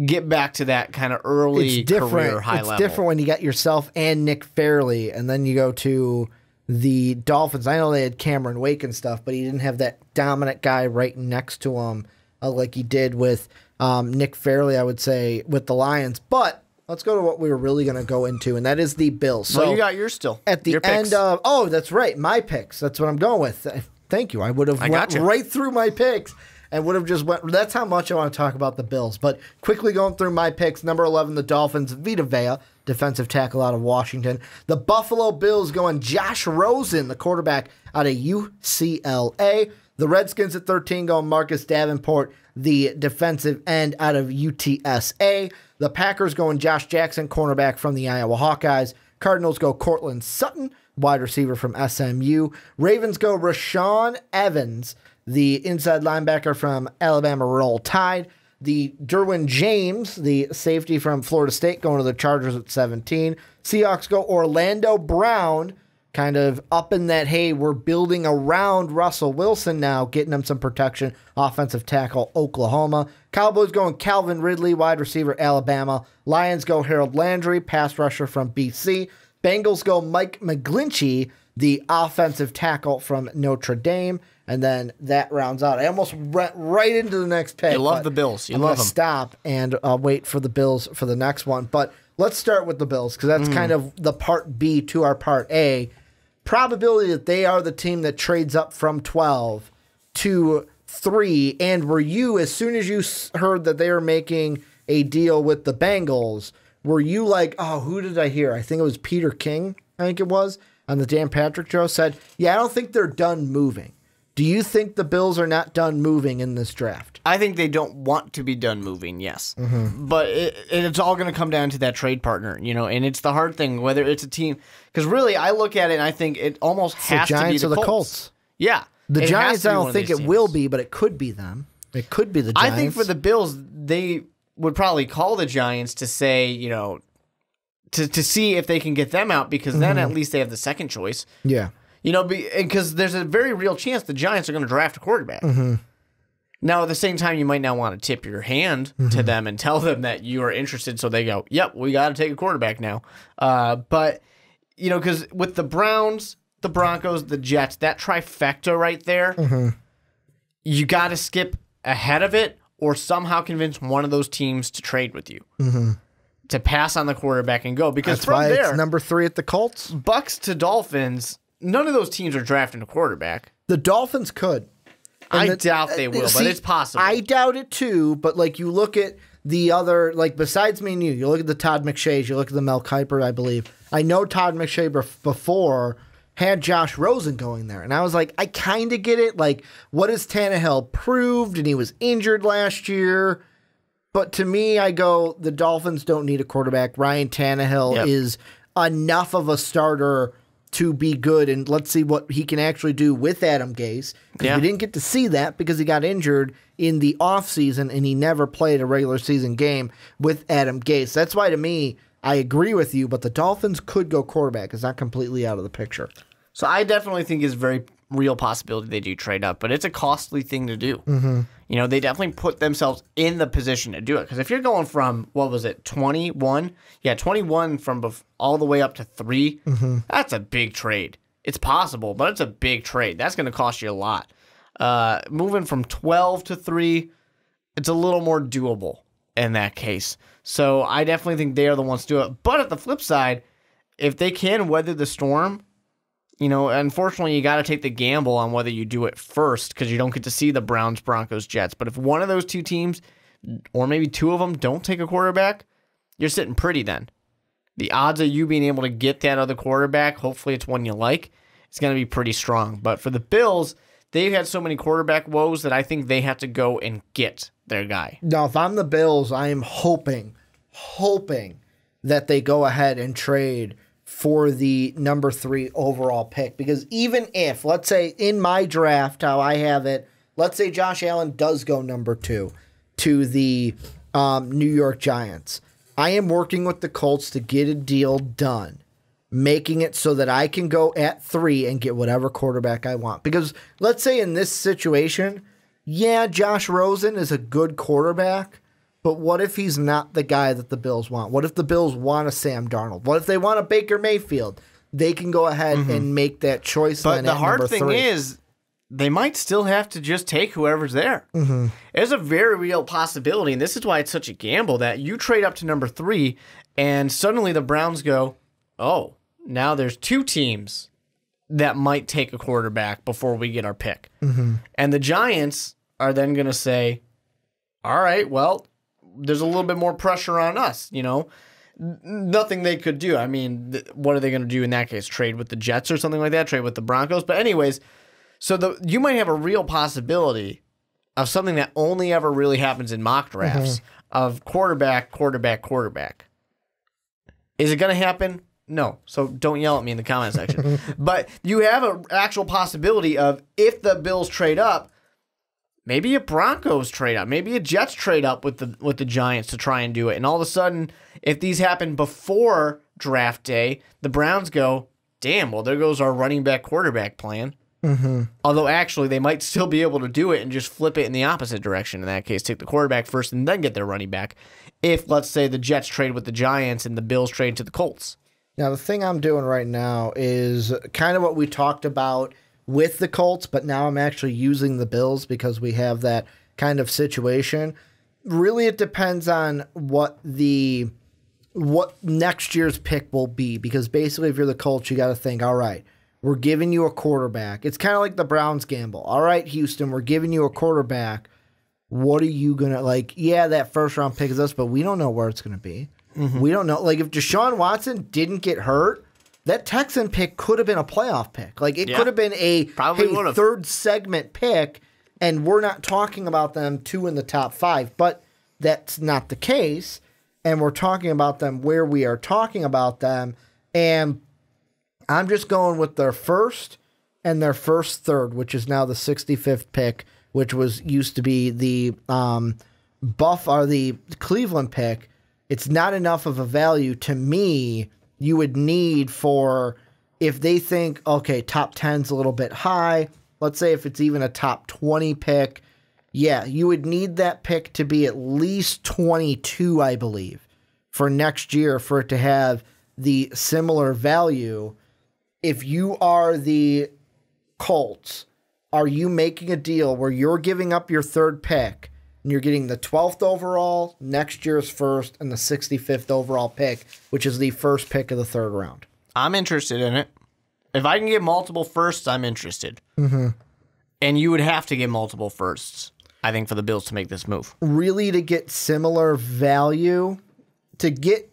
Speaker 3: get back to that kind of early career high level?
Speaker 2: It's different when you got yourself and Nick Fairley, and then you go to the Dolphins. I know they had Cameron Wake and stuff, but he didn't have that dominant guy right next to him like he did with Nick Fairley, I would say, with the Lions. But let's go to what we were really going to go into, and that is the Bills. So
Speaker 3: you got yours still.
Speaker 2: At the end of, that's right, my picks. That's what I'm going with. Thank you. I would have went right through my picks and would have just went. That's how much I want to talk about the Bills. But quickly going through my picks, number 11, the Dolphins, Vita Vea, defensive tackle out of Washington. The Buffalo Bills going Josh Rosen, the quarterback out of UCLA. The Redskins at 13 going Marcus Davenport, the defensive end out of UTSA. The Packers going Josh Jackson, cornerback from the Iowa Hawkeyes. Cardinals go Cortland Sutton, wide receiver from SMU. Ravens go Rashawn Evans, the inside linebacker from Alabama Roll Tide. The Derwin James, the safety from Florida State, going to the Chargers at 17. Seahawks go Orlando Brown, kind of up in that, hey, we're building around Russell Wilson now, getting him some protection, offensive tackle, Oklahoma. Cowboys going Calvin Ridley, wide receiver, Alabama. Lions go Harold Landry, pass rusher from BC. Bengals go Mike McGlinchey, the offensive tackle from Notre Dame. And then that rounds out. I almost went right into the next pick.
Speaker 3: You love the Bills. You love them.
Speaker 2: Stop and wait for the Bills for the next one. But let's start with the Bills because that's kind of the part B to our part A. Probability that they are the team that trades up from 12 to 3. And were you, as soon as you heard that they were making a deal with the Bengals, were you like, oh, who did I hear? I think it was Peter King, I think it was, on the Dan Patrick show, said, yeah, I don't think they're done moving. Do you think the Bills are not done moving in this draft?
Speaker 3: I think they don't want to be done moving, yes. But it's all going to come down to that trade partner, and it's the hard thing, whether it's a team. Because really, I look at it and I think it almost has to be the Colts. Yeah.
Speaker 2: The Giants, I don't think it will be, but it could be them. It could be the Giants.
Speaker 3: I think for the Bills, they would probably call the Giants to say, to see if they can get them out, because then at least they have the second choice.
Speaker 2: Yeah.
Speaker 3: Because there's a very real chance the Giants are going to draft a quarterback. Now, at the same time, you might not want to tip your hand to them and tell them that you are interested, so they go, yep, we got to take a quarterback now. But, because with the Browns, the Broncos, the Jets, that trifecta right there, you got to skip ahead of it or somehow convince one of those teams to trade with you. To pass on the quarterback and go. Because
Speaker 2: that's
Speaker 3: from
Speaker 2: why
Speaker 3: there,
Speaker 2: it's number 3 at the Colts.
Speaker 3: Bucks to Dolphins, none of those teams are drafting a quarterback.
Speaker 2: The Dolphins could.
Speaker 3: I doubt they will, but it's possible.
Speaker 2: I doubt it too, but you look at the other, besides me and you look at the Todd McShays, you look at the Mel Kiper, I believe. I know Todd McShay before had Josh Rosen going there, and I was like, I kind of get it. What has Tannehill proved? And he was injured last year. But to me, I go, the Dolphins don't need a quarterback. Ryan Tannehill is enough of a starter to be good, and let's see what he can actually do with Adam Gase. Because we didn't get to see that because he got injured in the offseason, and he never played a regular season game with Adam Gase. That's why, to me, I agree with you, but the Dolphins could go quarterback. It's not completely out of the picture.
Speaker 3: So I definitely think it's a very real possibility they do trade up, but it's a costly thing to do. They definitely put themselves in the position to do it. Because if you're going from, 21? Yeah, 21 from all the way up to 3, that's a big trade. It's possible, but it's a big trade. That's going to cost you a lot. Moving from 12 to 3, it's a little more doable in that case. So I definitely think they are the ones to do it. But at the flip side, if they can weather the storm, unfortunately, you got to take the gamble on whether you do it first because you don't get to see the Browns, Broncos, Jets. But if one of those two teams, or maybe two of them, don't take a quarterback, you're sitting pretty then. The odds of you being able to get that other quarterback, hopefully it's one you like, it's going to be pretty strong. But for the Bills, they've had so many quarterback woes that I think they have to go and get their guy.
Speaker 2: Now, if I'm the Bills, I am hoping that they go ahead and trade for the number 3 overall pick. Because even if, let's say in my draft, how I have it, let's say Josh Allen does go number 2 to the New York Giants. I am working with the Colts to get a deal done, making it so that I can go at 3 and get whatever quarterback I want. Because let's say in this situation, Josh Rosen is a good quarterback, but what if he's not the guy that the Bills want? What if the Bills want a Sam Darnold? What if they want a Baker Mayfield? They can go ahead and make that choice.
Speaker 3: But the hard thing is, they might still have to just take whoever's there. There's a very real possibility, and this is why it's such a gamble, that you trade up to number 3, and suddenly the Browns go, oh, now there's 2 teams that might take a quarterback before we get our pick. And the Giants are then going to say, all right, well, there's a little bit more pressure on us, Nothing they could do. I mean, what are they going to do in that case? Trade with the Jets or something like that? Trade with the Broncos? But anyways, so you might have a real possibility of something that only ever really happens in mock drafts of quarterback. Is it going to happen? No. So don't yell at me in the comment section. But you have an actual possibility of, if the Bills trade up, maybe a Broncos trade up, maybe a Jets trade up with the Giants to try and do it. And all of a sudden, if these happen before draft day, the Browns go, damn, well, there goes our running back quarterback plan. Although actually they might still be able to do it and just flip it in the opposite direction. In that case, take the quarterback first and then get their running back. If, let's say, the Jets trade with the Giants and the Bills trade to the Colts.
Speaker 2: Now, the thing I'm doing right now is kind of what we talked about with the Colts, but now I'm actually using the Bills because we have that kind of situation. Really, it depends on what next year's pick will be, because basically if you're the Colts, you got to think, all right, we're giving you a quarterback. It's kind of like the Browns gamble. All right, Houston, we're giving you a quarterback. What are you going to, yeah, that first round pick is us, but we don't know where it's going to be. We don't know. If Deshaun Watson didn't get hurt, that Texan pick could have been a playoff pick. It could have been a third segment pick, and we're not talking about them 2 in the top 5. But that's not the case, and we're talking about them where we are talking about them. And I'm just going with their first and their first third, which is now the 65th pick, which used to be the the Cleveland pick. It's not enough of a value to me. You would need for, if they think, okay, top 10's a little bit high, let's say if it's even a top 20 pick, yeah, you would need that pick to be at least 22, I believe, for next year for it to have the similar value. If you are the Colts, are you making a deal where you're giving up your third pick and you're getting the 12th overall, next year's first, and the 65th overall pick, which is the first pick of the third round?
Speaker 3: I'm interested in it. If I can get multiple firsts, I'm interested. And you would have to get multiple firsts, I think, for the Bills to make this move.
Speaker 2: Really, to get similar value, to get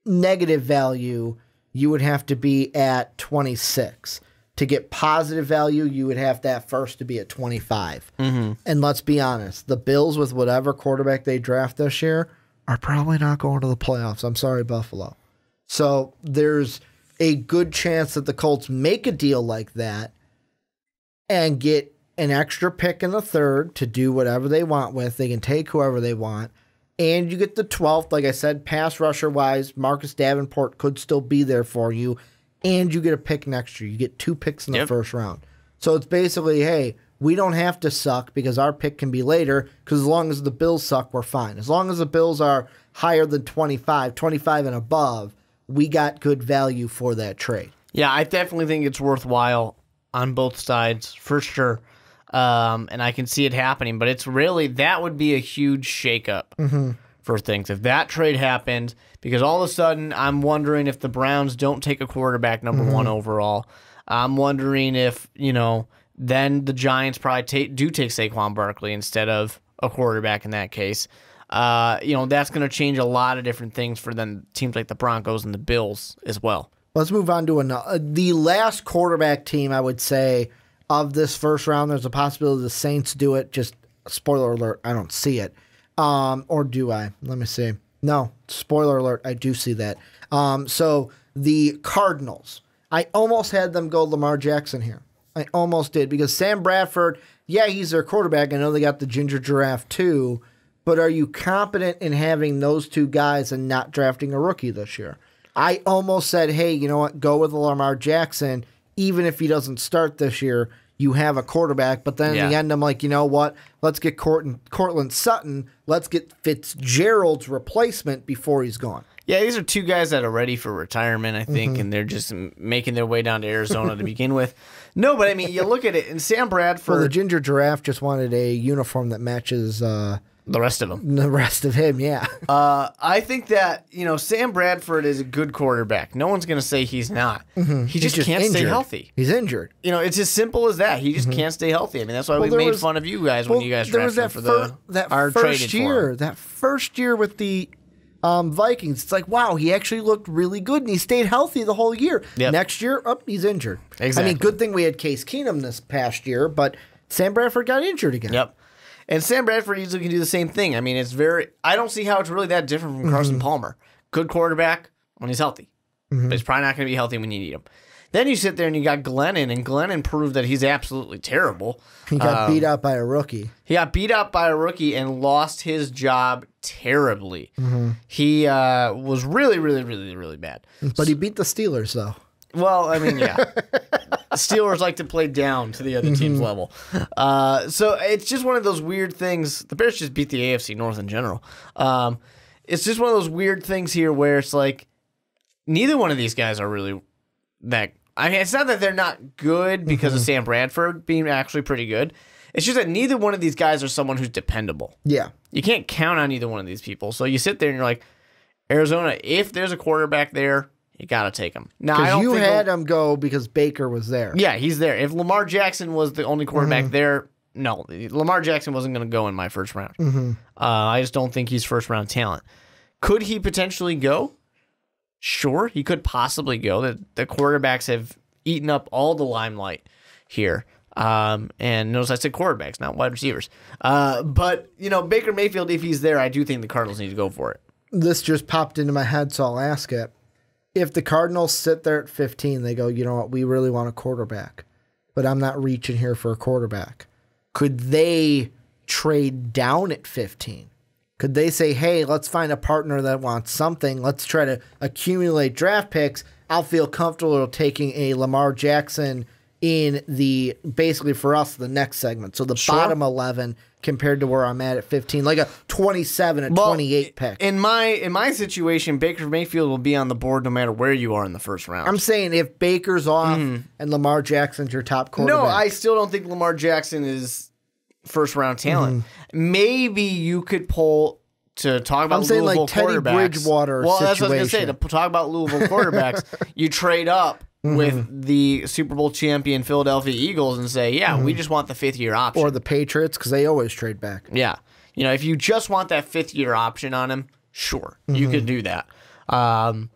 Speaker 2: negative value, you would have to be at 26. To get positive value, you would have that first to be at 25. And let's be honest, the Bills, with whatever quarterback they draft this year, are probably not going to the playoffs. I'm sorry, Buffalo. So there's a good chance that the Colts make a deal like that and get an extra pick in the third to do whatever they want with. They can take whoever they want. And you get the 12th, like I said, pass rusher-wise, Marcus Davenport could still be there for you. And you get a pick next year. You get 2 picks in the first round. So it's basically, hey, we don't have to suck because our pick can be later, because as long as the Bills suck, we're fine. As long as the Bills are higher than 25 and above, we got good value for that trade.
Speaker 3: Yeah, I definitely think it's worthwhile on both sides, for sure. And I can see it happening, but it's really, that would be a huge shakeup for things. If that trade happened, because all of a sudden I'm wondering if the Browns don't take a quarterback number 1 overall. I'm wondering if, then the Giants probably do take Saquon Barkley instead of a quarterback in that case. That's going to change a lot of different things for them, teams like the Broncos and the Bills as well.
Speaker 2: Let's move on to the last quarterback team, I would say, of this first round. There's a possibility the Saints do it. Just spoiler alert, I don't see it. Or do I? Let me see. No, spoiler alert, I do see that. So the Cardinals, I almost had them go Lamar Jackson here. I almost did, because Sam Bradford, yeah, he's their quarterback. I know they got the Ginger Giraffe too, but are you competent in having those 2 guys and not drafting a rookie this year? I almost said, hey, you know what, go with Lamar Jackson. Even if he doesn't start this year, you have a quarterback. But then in the end, I'm like, you know what? Let's get Cortland Sutton. Let's get Fitzgerald's replacement before he's gone.
Speaker 3: Yeah, these are 2 guys that are ready for retirement, I think, and they're just making their way down to Arizona to begin with. No, but I mean, you look at it, and Sam Bradford...
Speaker 2: Well, the Ginger Giraffe just wanted a uniform that matches
Speaker 3: The rest of them.
Speaker 2: The rest of him, yeah.
Speaker 3: I think that, Sam Bradford is a good quarterback. No one's going to say he's not. He just can't stay healthy.
Speaker 2: He's injured.
Speaker 3: It's as simple as that. He just can't stay healthy. I mean, that's why we made fun of you guys when you guys drafted him for our traded for him.
Speaker 2: That first year with the Vikings, it's like, wow, he actually looked really good, and he stayed healthy the whole year.
Speaker 3: Yep.
Speaker 2: Next year, he's injured.
Speaker 3: Exactly.
Speaker 2: I mean, good thing we had Case Keenum this past year, but Sam Bradford got injured again.
Speaker 3: Yep. And Sam Bradford easily can do the same thing. I mean, I don't see how it's really that different from Carson Palmer. Good quarterback when he's healthy. But he's probably not going to be healthy when you need him. Then you sit there and you got Glennon, and Glennon proved that he's absolutely terrible.
Speaker 2: He got beat out by a rookie.
Speaker 3: He got beat out by a rookie and lost his job terribly. He was really, really, really, really bad.
Speaker 2: But he beat the Steelers, though.
Speaker 3: Well, I mean, yeah. Steelers like to play down to the other team's level. So it's just one of those weird things. The Bears just beat the AFC North in general. It's just one of those weird things here where it's like neither one of these guys are really that. I mean, it's not that they're not good because of Sam Bradford being actually pretty good. It's just that neither one of these guys are someone who's dependable.
Speaker 2: Yeah.
Speaker 3: You can't count on either one of these people. So you sit there and you're like, Arizona, if there's a quarterback there, you got to take him. Now,
Speaker 2: because you had him go because Baker was there.
Speaker 3: Yeah, he's there. If Lamar Jackson was the only quarterback there, no. Lamar Jackson wasn't going to go in my first round. I just don't think he's first-round talent. Could he potentially go? Sure, he could possibly go. The quarterbacks have eaten up all the limelight here. And notice I said quarterbacks, not wide receivers. But, Baker Mayfield, if he's there, I do think the Cardinals need to go for it.
Speaker 2: This just popped into my head, so I'll ask it. If the Cardinals sit there at 15, they go, you know what, we really want a quarterback, but I'm not reaching here for a quarterback. Could they trade down at 15? Could they say, hey, let's find a partner that wants something. Let's try to accumulate draft picks. I'll feel comfortable taking a Lamar Jackson in basically for us, the next segment. So the bottom 11 compared to where I'm at 15, like a 27 and 28 pick.
Speaker 3: In my situation, Baker Mayfield will be on the board no matter where you are in the first round.
Speaker 2: I'm saying if Baker's off and Lamar Jackson's your top quarterback.
Speaker 3: No, I still don't think Lamar Jackson is first-round talent. Maybe you could pull to talk about Louisville
Speaker 2: like Teddy
Speaker 3: quarterbacks.
Speaker 2: Bridgewater
Speaker 3: Well,
Speaker 2: situation.
Speaker 3: that's what I was going to say. To talk about Louisville quarterbacks, you trade up with the Super Bowl champion Philadelphia Eagles and say, we just want the fifth-year option.
Speaker 2: Or the Patriots, because they always trade back.
Speaker 3: Yeah. If you just want that fifth-year option on him, sure, you could do that. And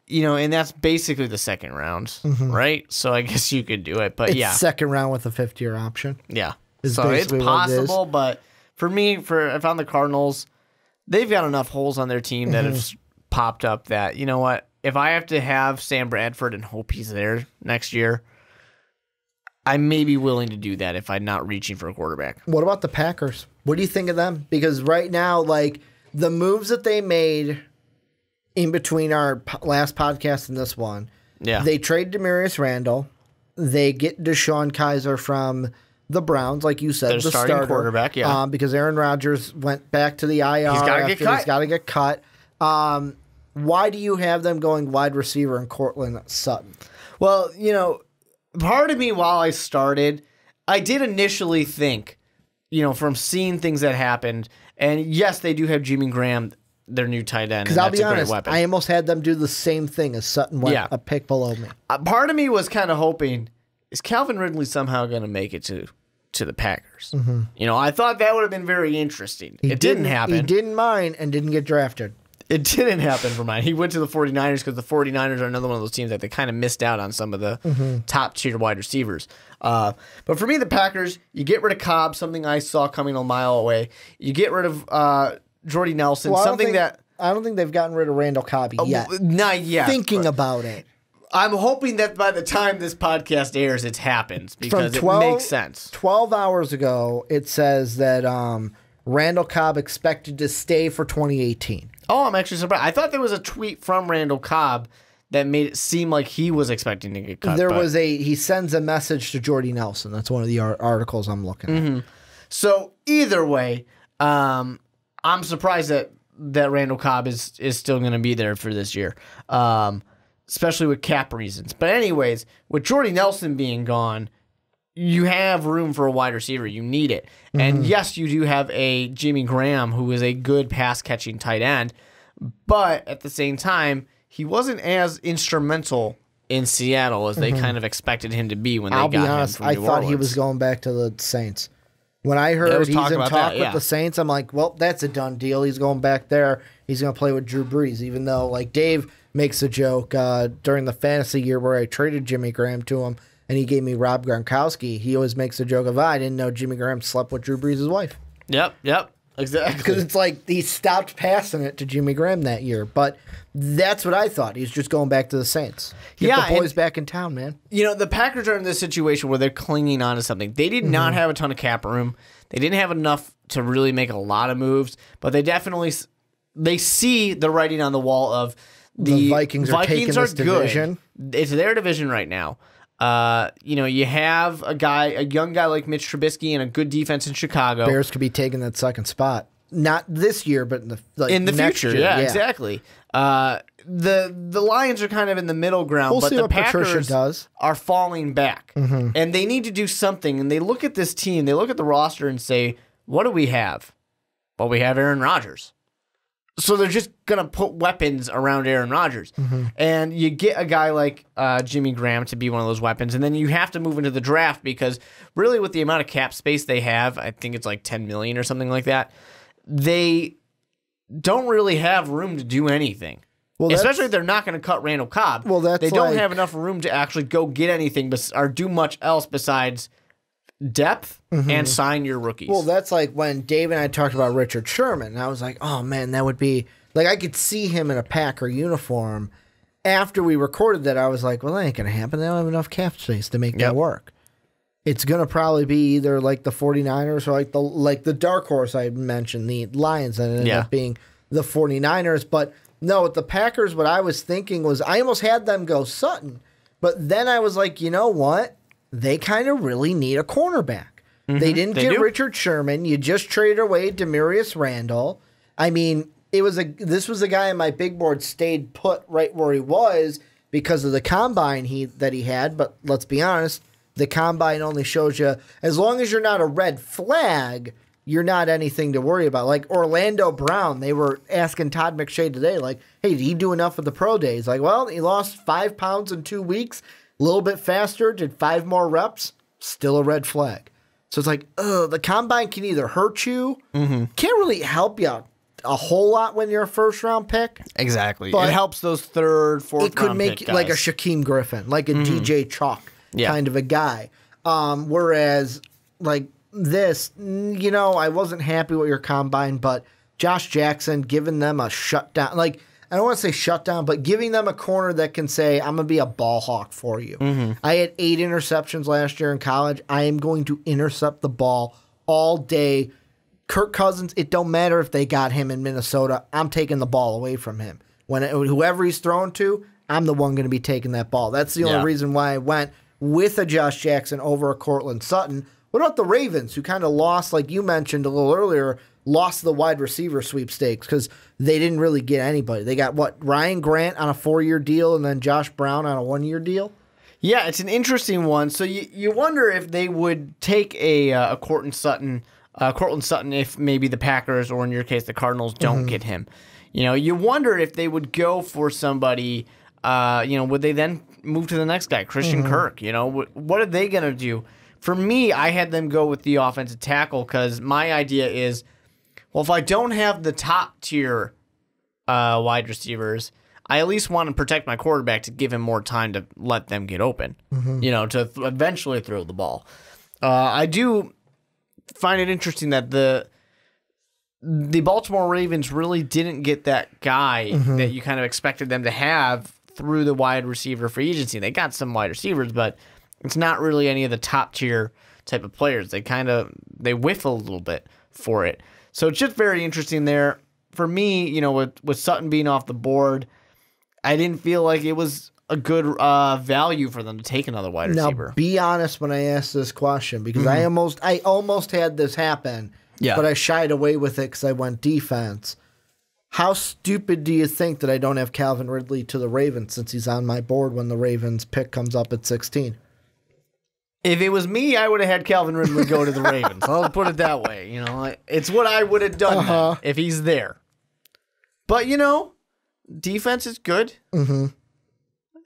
Speaker 3: that's basically the second round, right? So I guess you could do it, but
Speaker 2: it's second round with a fifth-year option.
Speaker 3: Yeah. So it's possible, but for me, if I'm the Cardinals, they've got enough holes on their team that have popped up that, you know what, if I have to have Sam Bradford and hope he's there next year, I may be willing to do that if I'm not reaching for a quarterback.
Speaker 2: What about the Packers? What do you think of them? Because right now, like, the moves that they made in between our last podcast and this one, they trade Demarius Randall. They get Deshaun Kaiser from the Browns, like you said,
Speaker 3: their
Speaker 2: the
Speaker 3: starting
Speaker 2: starter,
Speaker 3: quarterback,
Speaker 2: because Aaron Rodgers went back to the IR.
Speaker 3: He's got to get cut.
Speaker 2: Why do you have them going wide receiver in Cortland Sutton?
Speaker 3: Well, part of me, while I started, I did initially think, from seeing things that happened, and yes, they do have Jimmy Graham, their new tight end.
Speaker 2: Because I'll be honest, I almost had them do the same thing as Sutton went a pick below me.
Speaker 3: Part of me was kind of hoping, is Calvin Ridley somehow going to make it to the Packers? I thought that would have been very interesting. It didn't happen.
Speaker 2: He didn't mind and didn't get drafted.
Speaker 3: It didn't happen for mine. He went to the 49ers because the 49ers are another one of those teams that they kind of missed out on some of the top-tier wide receivers. But for me, the Packers, you get rid of Cobb, something I saw coming a mile away. You get rid of Jordy Nelson,
Speaker 2: I don't think they've gotten rid of Randall Cobb yet.
Speaker 3: Not yet.
Speaker 2: Thinking about it.
Speaker 3: I'm hoping that by the time this podcast airs, it happens because it makes sense.
Speaker 2: 12 hours ago, it says that Randall Cobb expected to stay for 2018.
Speaker 3: Oh, I'm actually surprised. I thought there was a tweet from Randall Cobb that made it seem like he was expecting to get cut.
Speaker 2: He sends a message to Jordy Nelson. That's one of the articles I'm looking at.
Speaker 3: So either way, I'm surprised that Randall Cobb is still going to be there for this year, especially with cap reasons. But anyways, with Jordy Nelson being gone, you have room for a wide receiver. You need it. And yes, you do have a Jimmy Graham who is a good pass-catching tight end, but at the same time, he wasn't as instrumental in Seattle as they kind of expected him to be when they got him from New Orleans.
Speaker 2: I thought he was going back to the Saints. When I heard he's in talk with the Saints, I'm like, well, that's a done deal. He's going back there. He's going to play with Drew Brees, even though, like, Dave makes a joke during the fantasy year where I traded Jimmy Graham to him and he gave me Rob Gronkowski. He always makes a joke of, I didn't know Jimmy Graham slept with Drew Brees' wife.
Speaker 3: Yep, exactly.
Speaker 2: Because it's like he stopped passing it to Jimmy Graham that year. But that's what I thought. He's just going back to the Saints. Get the boys back in town, man.
Speaker 3: You know, the Packers are in this situation where they're clinging on to something. They did not have a ton of cap room. They didn't have enough to really make a lot of moves, but they definitely see the writing on the wall of the
Speaker 2: Vikings are taking this division.
Speaker 3: It's their division right now. You know, you have a young guy like Mitch Trubisky and a good defense in Chicago.
Speaker 2: Bears could be taking that second spot. Not this year, but in the
Speaker 3: next
Speaker 2: future.
Speaker 3: Year. Yeah, exactly. The Lions are kind of in the middle ground, but the Packers are falling back. And they need to do something. And they look at this team, they look at the roster and say, what do we have? Well, we have Aaron Rodgers. So they're just going to put weapons around Aaron Rodgers. And you get a guy like Jimmy Graham to be one of those weapons. And then you have to move into the draft because really with the amount of cap space they have, I think it's like $10 million or something like that, they don't really have room to do anything. Well, especially if they're not going to cut Randall Cobb.
Speaker 2: Well,
Speaker 3: they don't have enough room to actually go get anything or do much else besides depth and sign your rookies.
Speaker 2: Well, that's like when Dave and I talked about Richard Sherman. And I was like, oh, man, that would be... Like, I could see him in a Packer uniform. After we recorded that, I was like, well, that ain't going to happen. They don't have enough cap space to make that work. It's going to probably be either like the 49ers or like the dark horse I mentioned, the Lions, that ended up being the 49ers. But no, with the Packers, what I was thinking was I almost had them go Sutton. But then I was like, you know what? They kind of really need a cornerback. They didn't get Richard Sherman. You just traded away Demarius Randall. I mean, this was a guy on my big board stayed put right where he was because of the combine that he had. But let's be honest, the combine only shows you, as long as you're not a red flag, you're not anything to worry about. Like Orlando Brown, they were asking Todd McShay today, like, hey, did he do enough at the pro days? Like, well, he lost 5 pounds in 2 weeks. A little bit faster, did 5 more reps, still a red flag. So it's like, the combine can either hurt you, can't really help you out a whole lot when you're a first-round pick.
Speaker 3: Exactly. But it helps those third, fourth-round pick guys. It could make
Speaker 2: like a Shaquem Griffin, like a DJ Chalk kind of a guy. Whereas, like this, you know, I wasn't happy with your combine, but Josh Jackson giving them a shutdown, like, I don't want to say shutdown, but giving them a corner that can say, I'm going to be a ball hawk for you. I had 8 interceptions last year in college. I am going to intercept the ball all day. Kirk Cousins, it don't matter if they got him in Minnesota. I'm taking the ball away from him. Whoever he's thrown to, I'm the one going to be taking that ball. That's the only reason why I went with a Josh Jackson over a Cortland Sutton. What about the Ravens, who kind of lost, like you mentioned a little earlier, lost the wide receiver sweepstakes because they didn't really get anybody. They got, Ryan Grant on a 4-year deal and then Josh Brown on a 1-year deal?
Speaker 3: Yeah, it's an interesting one. So you wonder if they would take a Cortland Sutton if maybe the Packers, or in your case, the Cardinals, don't get him. You know, you wonder if they would go for somebody, would they then move to the next guy, Christian Kirk? You know, what are they going to do? For me, I had them go with the offensive tackle because my idea is, well, if I don't have the top tier wide receivers, I at least want to protect my quarterback to give him more time to let them get open, to eventually throw the ball. I do find it interesting that the Baltimore Ravens really didn't get that guy that you kind of expected them to have through the wide receiver free agency. They got some wide receivers, but it's not really any of the top tier type of players. They whiff a little bit for it. So it's just very interesting there. For me, you know, with Sutton being off the board, I didn't feel like it was a good value for them to take another wide receiver.
Speaker 2: Now, be honest when I asked this question, because I almost had this happen, but I shied away with it because I went defense. How stupid do you think that I don't have Calvin Ridley to the Ravens since he's on my board when the Ravens pick comes up at 16?
Speaker 3: If it was me, I would have had Calvin Ridley go to the Ravens. I'll put it that way. It's what I would have done then, if he's there. But defense is good. Mm-hmm.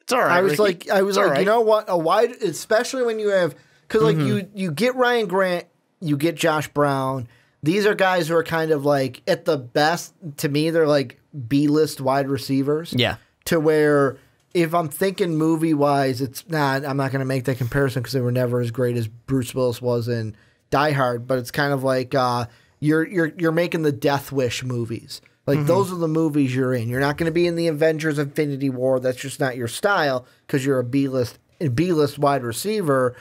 Speaker 3: It's all right.
Speaker 2: I was
Speaker 3: Ricky.
Speaker 2: like, you know what? A wide, especially when you have, because like you get Ryan Grant, you get Josh Brown. These are guys who are kind of like at the best. To me, they're like B-list wide receivers.
Speaker 3: Yeah.
Speaker 2: To where, if I'm thinking movie wise, it's not. I'm not going to make that comparison because they were never as great as Bruce Willis was in Die Hard. But it's kind of like you're making the Death Wish movies. Like, those are the movies you're in. You're not going to be in the Avengers Infinity War. That's just not your style because you're a B-list wide receiver.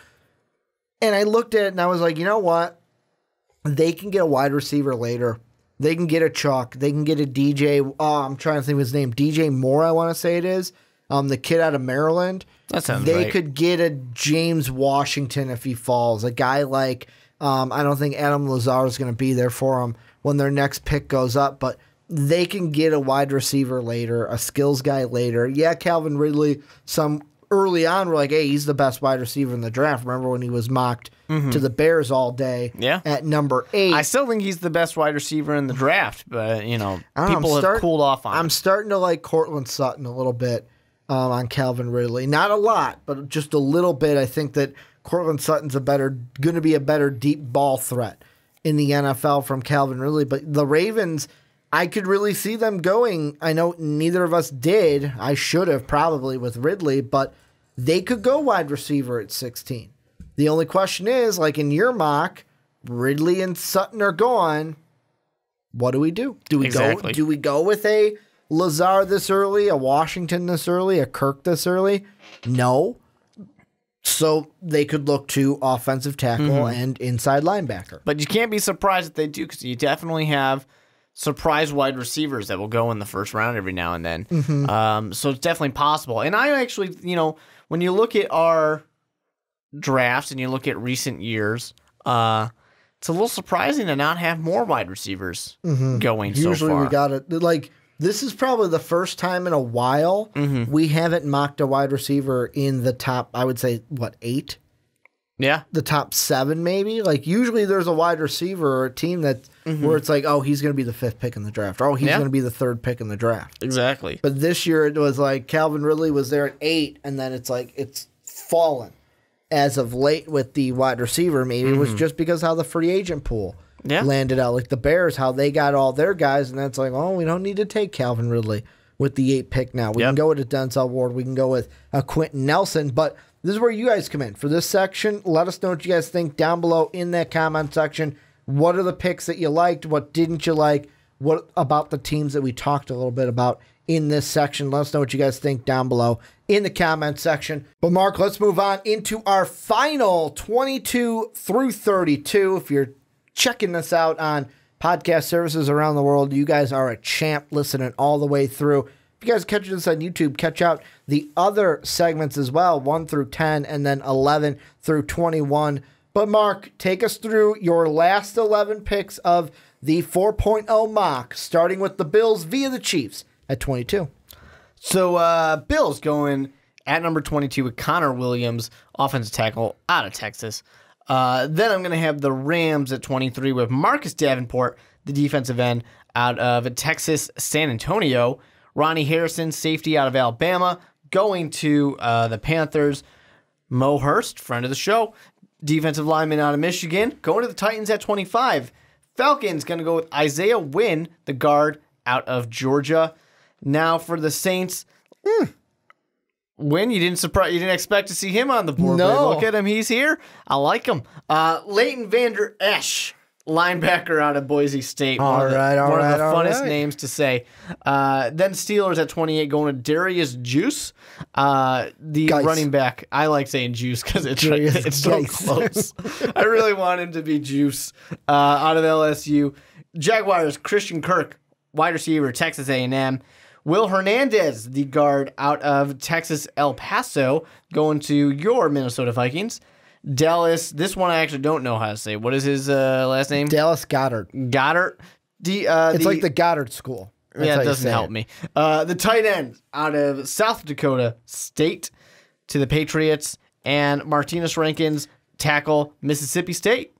Speaker 2: And I looked at it and I was like, you know what? They can get a wide receiver later. They can get a Chuck. They can get a DJ. I'm trying to think of his name. DJ Moore, I want to say it is. The kid out of Maryland.
Speaker 3: That sounds
Speaker 2: They
Speaker 3: right.
Speaker 2: could get a James Washington if he falls. A guy like, I don't think Adam Lazar is going to be there for him when their next pick goes up, but they can get a wide receiver later, a skills guy later. Yeah, Calvin Ridley, some early on were like, hey, he's the best wide receiver in the draft. Remember when he was mocked to the Bears all day at number 8?
Speaker 3: I still think he's the best wide receiver in the draft, but, people have cooled off on him.
Speaker 2: I'm starting to like Cortland Sutton a little bit on Calvin Ridley. Not a lot, but just a little bit. I think that Cortland Sutton's going to be a better deep ball threat in the NFL from Calvin Ridley. But the Ravens, I could really see them going. I know neither of us did. I should have probably with Ridley, but they could go wide receiver at 16. The only question is, like in your mock, Ridley and Sutton are gone. What do we do? Do we go with a Lazar this early, a Washington this early, a Kirk this early? No. So they could look to offensive tackle and inside linebacker.
Speaker 3: But you can't be surprised if they do, because you definitely have surprise wide receivers that will go in the first round every now and then. So it's definitely possible. And I actually, when you look at our drafts and you look at recent years, it's a little surprising to not have more wide receivers going so far.
Speaker 2: Usually we got it. Like, this is probably the first time in a while we haven't mocked a wide receiver in the top, I would say, 8?
Speaker 3: Yeah.
Speaker 2: The top 7, maybe. Like, usually there's a wide receiver or a team that where it's like, oh, he's going to be the 5th pick in the draft. Or, oh, he's going to be the 3rd pick in the draft.
Speaker 3: Exactly.
Speaker 2: But this year it was like Calvin Ridley was there at 8, and then it's like it's fallen as of late with the wide receiver. Maybe it was just because how the free agent pool landed out. Like the Bears, how they got all their guys, and then it's like, oh, we don't need to take Calvin Ridley with the 8th pick now. We can go with a Denzel Ward. We can go with a Quentin Nelson. But this is where you guys come in. For this section, let us know what you guys think down below in that comment section. What are the picks that you liked? What didn't you like? What about the teams that we talked a little bit about in this section? Let us know what you guys think down below in the comment section. But Mark, let's move on into our final 22 through 32. If you're checking this out on podcast services around the world, you guys are a champ listening all the way through. If you guys catch this on YouTube, catch out the other segments as well, 1 through 10 and then 11 through 21. But Mark, take us through your last 11 picks of the 4.0 mock, starting with the Bills via the Chiefs at 22.
Speaker 3: So Bills going at number 22 with Connor Williams, offensive tackle out of Texas. Then I'm going to have the Rams at 23 with Marcus Davenport, the defensive end out of Texas San Antonio. Ronnie Harrison, safety out of Alabama, going to the Panthers. Mo Hurst, friend of the show, defensive lineman out of Michigan, going to the Titans at 25. Falcons going to go with Isaiah Wynn, the guard out of Georgia. Now for the Saints, Wynn, you didn't expect to see him on the board.
Speaker 2: No.
Speaker 3: But look at him, he's here. I like him. Leighton Vander Esch, linebacker out of Boise State. One of the funnest names to say. Then Steelers at 28 going to Darius Juice, the running back. I like saying Juice because it's so close. I really want him to be Juice out of LSU. Jaguars, Christian Kirk, wide receiver, Texas A&M. Will Hernandez, the guard out of Texas El Paso, going to your Minnesota Vikings. Dallas, this one I actually don't know how to say. What is his last name?
Speaker 2: Dallas Goddard. It's like the Goddard School.
Speaker 3: That's it doesn't help me. The tight end out of South Dakota State to the Patriots. And Martinez Rankins, tackle Mississippi State.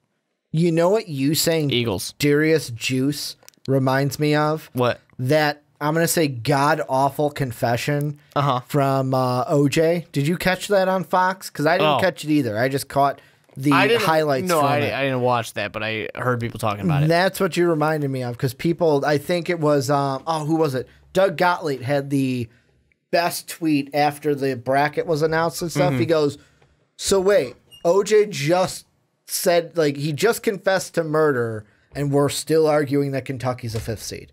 Speaker 2: You know what you saying
Speaker 3: Eagles.
Speaker 2: Darius Juice reminds me of?
Speaker 3: What?
Speaker 2: That, I'm going to say, god-awful confession from OJ. Did you catch that on Fox? Because I didn't catch it either. I just caught the highlights from it.
Speaker 3: I didn't watch that, but I heard people talking about it.
Speaker 2: That's what you reminded me of, because people, I think it was, who was it? Doug Gottlieb had the best tweet after the bracket was announced and stuff. He goes, so wait, OJ just said, like, he just confessed to murder, and we're still arguing that Kentucky's a 5th seed.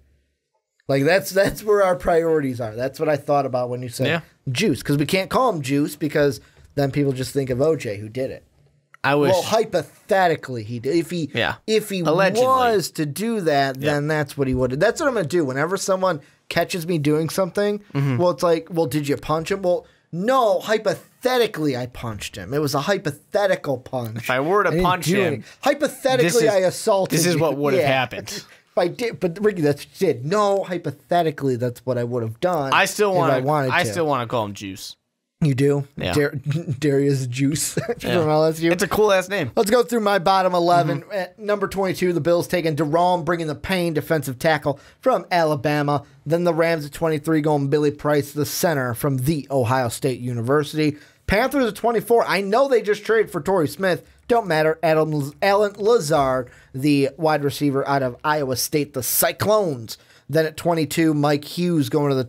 Speaker 2: Like, that's where our priorities are. That's what I thought about when you said Juice, because we can't call him Juice, because then people just think of OJ who did it.
Speaker 3: I wish.
Speaker 2: Well, hypothetically, he did. If he
Speaker 3: Allegedly.
Speaker 2: was to do that, then that's what he would have. That's what I'm going to do. Whenever someone catches me doing something, well, it's like, well, did you punch him? Well, no, hypothetically, I punched him. It was a hypothetical punch.
Speaker 3: If I were to punch him,
Speaker 2: hypothetically, I assaulted.
Speaker 3: This is
Speaker 2: you.
Speaker 3: what would have happened.
Speaker 2: If I did, but Ricky, that's what you did. No, hypothetically, that's what I would have done.
Speaker 3: I still want
Speaker 2: to.
Speaker 3: still want to call him Juice.
Speaker 2: You do?
Speaker 3: Yeah.
Speaker 2: Darius Juice from LSU.
Speaker 3: It's a cool ass name.
Speaker 2: Let's go through my bottom 11. At number 22, the Bills taking Jerome, bringing the pain, defensive tackle from Alabama. Then the Rams at 23 going Billy Price, the center from The Ohio State University. Panthers at 24. I know they just traded for Torrey Smith. Don't matter. Alan Lazard, the wide receiver out of Iowa State, the Cyclones. Then at 22, Mike Hughes going to the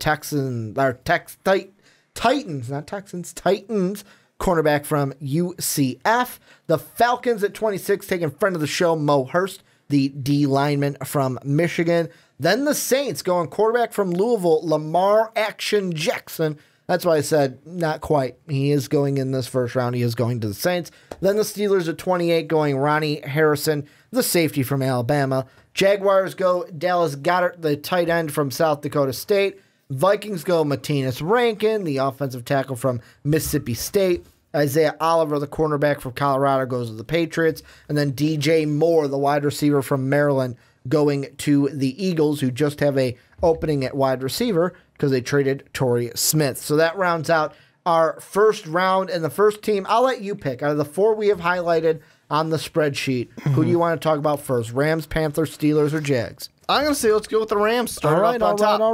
Speaker 2: Titans, not Texans, Titans, cornerback from UCF. The Falcons at 26, taking friend of the show, Mo Hurst, the D lineman from Michigan. Then the Saints going quarterback from Louisville, Lamar Action Jackson. That's why I said not quite. He is going in this first round. He is going to the Saints. Then the Steelers at 28 going Ronnie Harrison, the safety from Alabama. Jaguars go Dallas Goedert, the tight end from South Dakota State. Vikings go Matinas Rankin, the offensive tackle from Mississippi State. Isaiah Oliver, the cornerback from Colorado, goes to the Patriots. And then DJ Moore, the wide receiver from Maryland, going to the Eagles, who just have a opening at wide receiver because they traded Torrey Smith. So that rounds out our first round. And the first team, I'll let you pick. Out of the 4 we have highlighted on the spreadsheet, who do you want to talk about first? Rams, Panthers, Steelers, or Jags?
Speaker 3: I'm going to say let's go with the Rams.
Speaker 2: All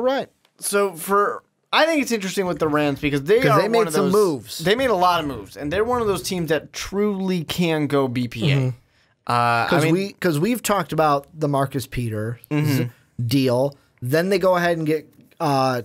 Speaker 2: right.
Speaker 3: So I think it's interesting with the Rams because they
Speaker 2: made some moves.
Speaker 3: They made a lot of moves, and they're one of those teams that truly can go BPA.
Speaker 2: Because we've talked about the Marcus Peters deal. Then they go ahead and get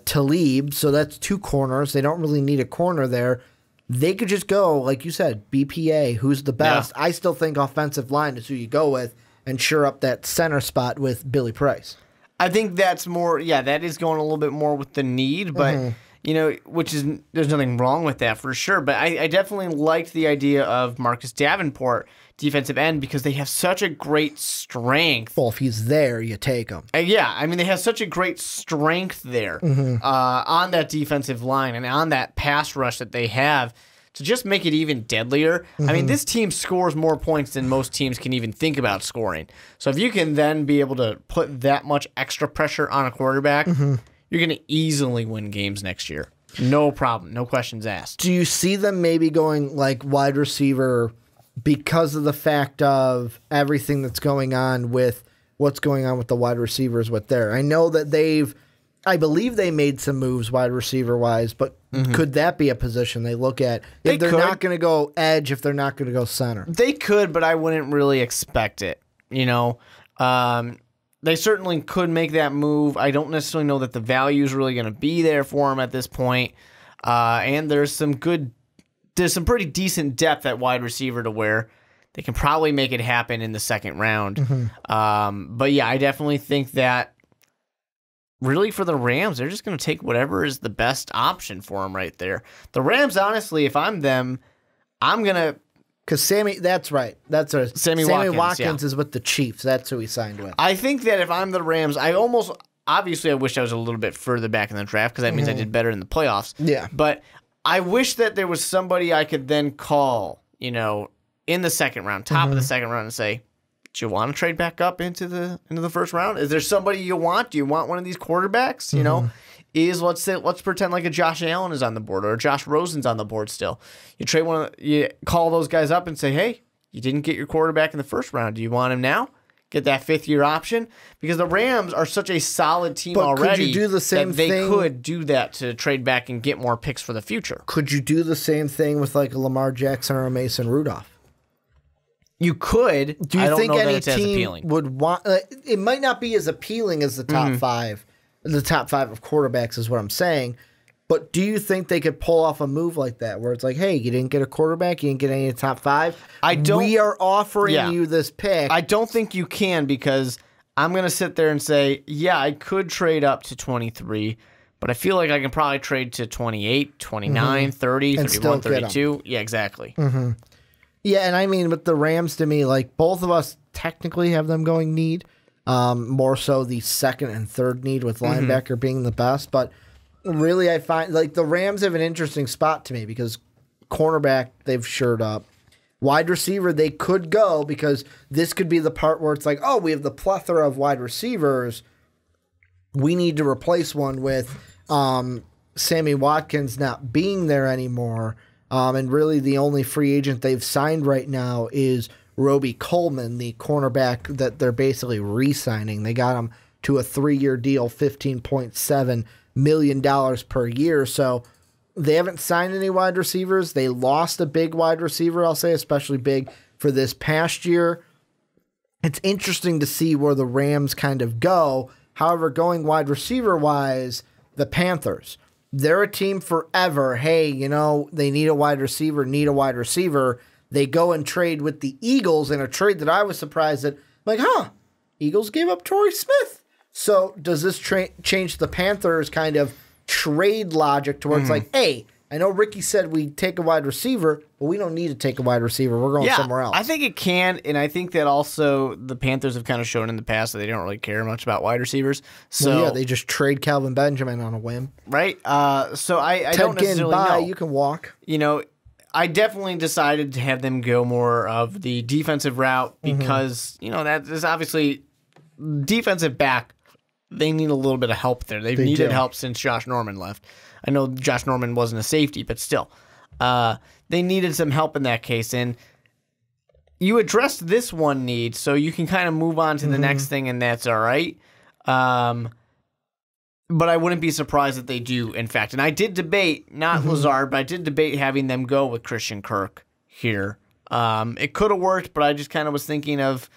Speaker 2: Talib, so that's 2 corners. They don't really need a corner there. They could just go, like you said, BPA, who's the best. Yeah. I still think offensive line is who you go with and shore up that center spot with Billy Price.
Speaker 3: I think that's more, that is going a little bit more with the need, but, there's nothing wrong with that for sure. But I definitely liked the idea of Marcus Davenport, defensive end, because they have such a great strength.
Speaker 2: Well, if he's there, you take him.
Speaker 3: They have such a great strength there on that defensive line and on that pass rush that they have to just make it even deadlier. This team scores more points than most teams can even think about scoring. So if you can then be able to put that much extra pressure on a quarterback, you're going to easily win games next year. No problem. No questions asked.
Speaker 2: Do you see them maybe going like wide receiver because of the fact of everything that's going on with what's going on with the wide receivers with there? I know that I believe they made some moves wide receiver wise, but could that be a position they look at if they're not going to go edge, if they're not going to go center?
Speaker 3: They could, but I wouldn't really expect it. They certainly could make that move. I don't necessarily know that the value is really going to be there for them at this point. And there's some pretty decent depth at wide receiver to where they can probably make it happen in the second round. But yeah, I definitely think that really for the Rams, they're just going to take whatever is the best option for them right there. The Rams, honestly, if I'm them, I'm going to...
Speaker 2: Because that's right. Sammy Watkins is with the Chiefs. That's who he signed with.
Speaker 3: I think that if I'm the Rams, I wish I was a little bit further back in the draft because that means I did better in the playoffs.
Speaker 2: Yeah.
Speaker 3: But I wish that there was somebody I could then call, in the second round, top of the second round, and say, do you want to trade back up into the first round? Is there somebody you want? Do you want one of these quarterbacks? Let's pretend like a Josh Allen is on the board or a Josh Rosen's on the board still. You call those guys up and say, hey, You didn't get your quarterback in the first round. Do you want him now? Get that fifth-year option? Because the Rams are such a solid team already.
Speaker 2: Could you do the same
Speaker 3: that they
Speaker 2: thing?
Speaker 3: could do that to trade back and get more picks for the future.
Speaker 2: Could you do the same thing with like a Lamar Jackson or a Mason Rudolph?
Speaker 3: You could.
Speaker 2: Do you
Speaker 3: I don't
Speaker 2: think
Speaker 3: know that
Speaker 2: any
Speaker 3: it's as
Speaker 2: team
Speaker 3: appealing.
Speaker 2: would want? It might not be as appealing as the top five. The top five of quarterbacks is what I'm saying. But do you think they could pull off a move like that, where it's like, hey, you didn't get a quarterback, you didn't get any of the top five. We are offering you this pick.
Speaker 3: I don't think you can, because I'm going to sit there and say, yeah, I could trade up to 23, but I feel like I can probably trade to 28, 29, 30,
Speaker 2: And
Speaker 3: 31,
Speaker 2: still get
Speaker 3: 32. Yeah, exactly.
Speaker 2: Yeah, and I mean, with the Rams, to me, like, both of us technically have them going need. More so the second and third need, with linebacker being the best. But really, I find, like, the Rams have an interesting spot to me, because cornerback, they've shored up. Wide receiver, they could go, because this could be the part where it's like, oh, we have the plethora of wide receivers. We need to replace one with Sammy Watkins not being there anymore. And really the only free agent they've signed right now is Roby Coleman, the cornerback that they're basically re-signing. They got him to a 3-year deal, $15.7 million per year. So they haven't signed any wide receivers. They lost a big wide receiver, I'll say, especially big for this past year. It's interesting to see where the Rams kind of go. However, going wide receiver-wise, the Panthers, they're a team forever. Hey, you know, they need a wide receiver, They go and trade with the Eagles in a trade that I was surprised at. Like, Eagles gave up Torrey Smith. So does this change the Panthers' kind of trade logic towards like, hey, I know Ricky said we take a wide receiver, but we don't need to take a wide receiver. We're going somewhere else.
Speaker 3: I think it can, and I think that also the Panthers have kind of shown in the past that they don't really care much about wide receivers. So
Speaker 2: they just trade Calvin Benjamin on a whim.
Speaker 3: Right? So I don't necessarily know.
Speaker 2: You can walk.
Speaker 3: You know, I definitely decided to have them go more of the defensive route because, you know, that is obviously defensive back. They need a little bit of help there. They've needed help since Josh Norman left. I know Josh Norman wasn't a safety, but still. They needed some help in that case. And you addressed this one need, so you can kind of move on to the next thing, and that's all right. But I wouldn't be surprised if they do, in fact. And I did debate, not Lazard, but I did debate having them go with Christian Kirk here. It could have worked, but I just kind of was thinking of,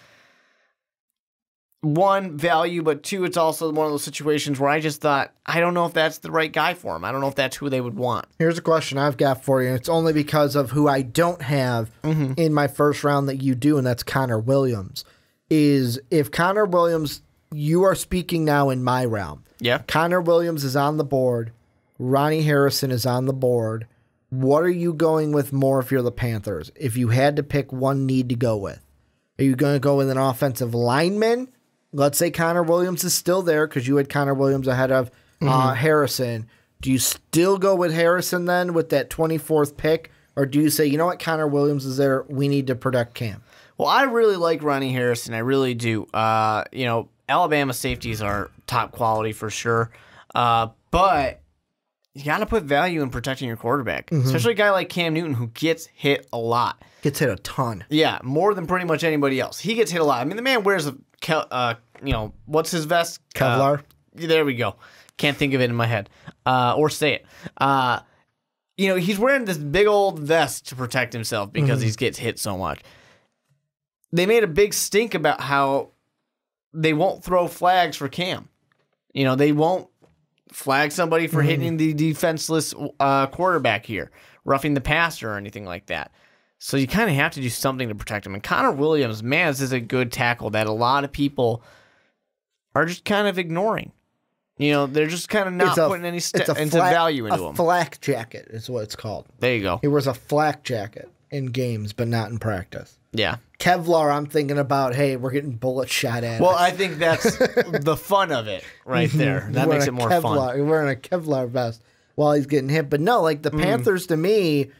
Speaker 3: one, value, but two, it's also one of those situations where I just thought, I don't know if that's the right guy for him. I don't know if that's who they would want.
Speaker 2: Here's a question I've got for you, and it's only because of who I don't have in my first round that you do, and that's Connor Williams. Is if Connor Williams, you are speaking now in my realm.
Speaker 3: Yeah.
Speaker 2: Connor Williams is on the board. Ronnie Harrison is on the board. What are you going with more if you're the Panthers? If you had to pick one need to go with, are you going to go with an offensive lineman? Let's say Connor Williams is still there because you had Connor Williams ahead of Harrison. Do you still go with Harrison then with that 24th pick? Or do you say, you know what, Connor Williams is there, we need to protect Cam?
Speaker 3: Well, I really like Ronnie Harrison. I really do. You know, Alabama safeties are top quality for sure. But you got to put value in protecting your quarterback, especially a guy like Cam Newton who gets hit a lot.
Speaker 2: Gets hit a ton.
Speaker 3: Yeah, more than pretty much anybody else. He gets hit a lot. I mean, the man wears what's his vest?
Speaker 2: Kevlar.
Speaker 3: There we go. Can't think of it in my head. Or say it. You know, he's wearing this big old vest to protect himself because he gets hit so much. They made a big stink about how they won't throw flags for Cam. You know, they won't flag somebody for hitting the defenseless quarterback here, roughing the passer or anything like that. So you kind of have to do something to protect him. And Connor Williams, man, this is a good tackle that a lot of people are just kind of ignoring. You know, they're just kind of not putting any value into him.
Speaker 2: A flak jacket is what it's called.
Speaker 3: There you go.
Speaker 2: He wears a flak jacket in games, but not in practice.
Speaker 3: Yeah.
Speaker 2: Kevlar, I'm thinking about, hey, we're getting bullet shot at
Speaker 3: Well,
Speaker 2: us.
Speaker 3: I think that's the fun of it right there. That makes it more fun.
Speaker 2: He's wearing a Kevlar vest while he's getting hit. But no, like the Panthers, to me,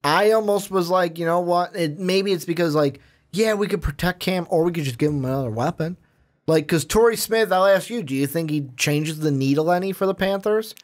Speaker 2: I almost was like, you know what? Maybe it's because, like, yeah, we could protect Cam, or we could just give him another weapon. Like, because Torrey Smith, I'll ask you, do you think he changes the needle any for the Panthers?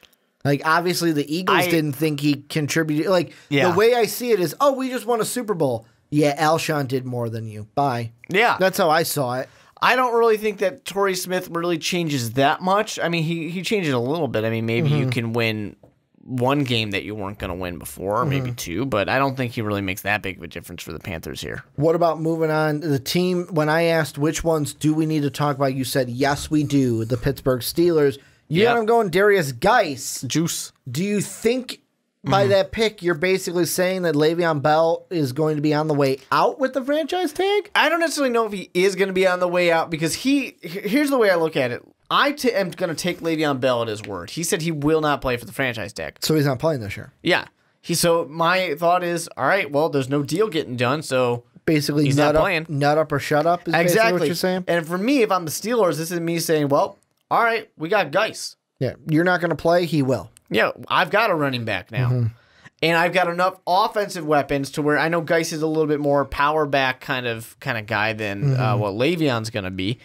Speaker 2: Like, obviously, the Eagles didn't think he contributed. Like, the way I see it is, we just won a Super Bowl. Yeah, Alshon did more than you. Bye.
Speaker 3: Yeah.
Speaker 2: That's how I saw it.
Speaker 3: I don't really think that Torrey Smith really changes that much. I mean, he changes a little bit. I mean, maybe you can win one game that you weren't going to win before, or maybe two, but I don't think he really makes that big of a difference for the Panthers here.
Speaker 2: What about moving on? The team, when I asked which ones do we need to talk about, you said, yes, we do. The Pittsburgh Steelers. You got him going Darius Geis.
Speaker 3: Juice.
Speaker 2: Do you think by that pick, you're basically saying that Le'Veon Bell is going to be on the way out with the franchise tag?
Speaker 3: I don't necessarily know if he is going to be on the way out because here's the way I look at it. I am going to take Le'Veon Bell at his word. He said he will not play for the franchise tag.
Speaker 2: So he's not playing this year.
Speaker 3: Yeah. So my thought is, all right, well, there's no deal getting done, so
Speaker 2: basically
Speaker 3: he's not playing.
Speaker 2: Nut up or shut up is basically what you're saying?
Speaker 3: And for me, if I'm the Steelers, this is me saying, well, all right, we got Geis.
Speaker 2: Yeah, you're not going to play, he will.
Speaker 3: Yeah, I've got a running back now. And I've got enough offensive weapons to where I know Geis is a little bit more power back kind of guy than what Le'Veon's going to be.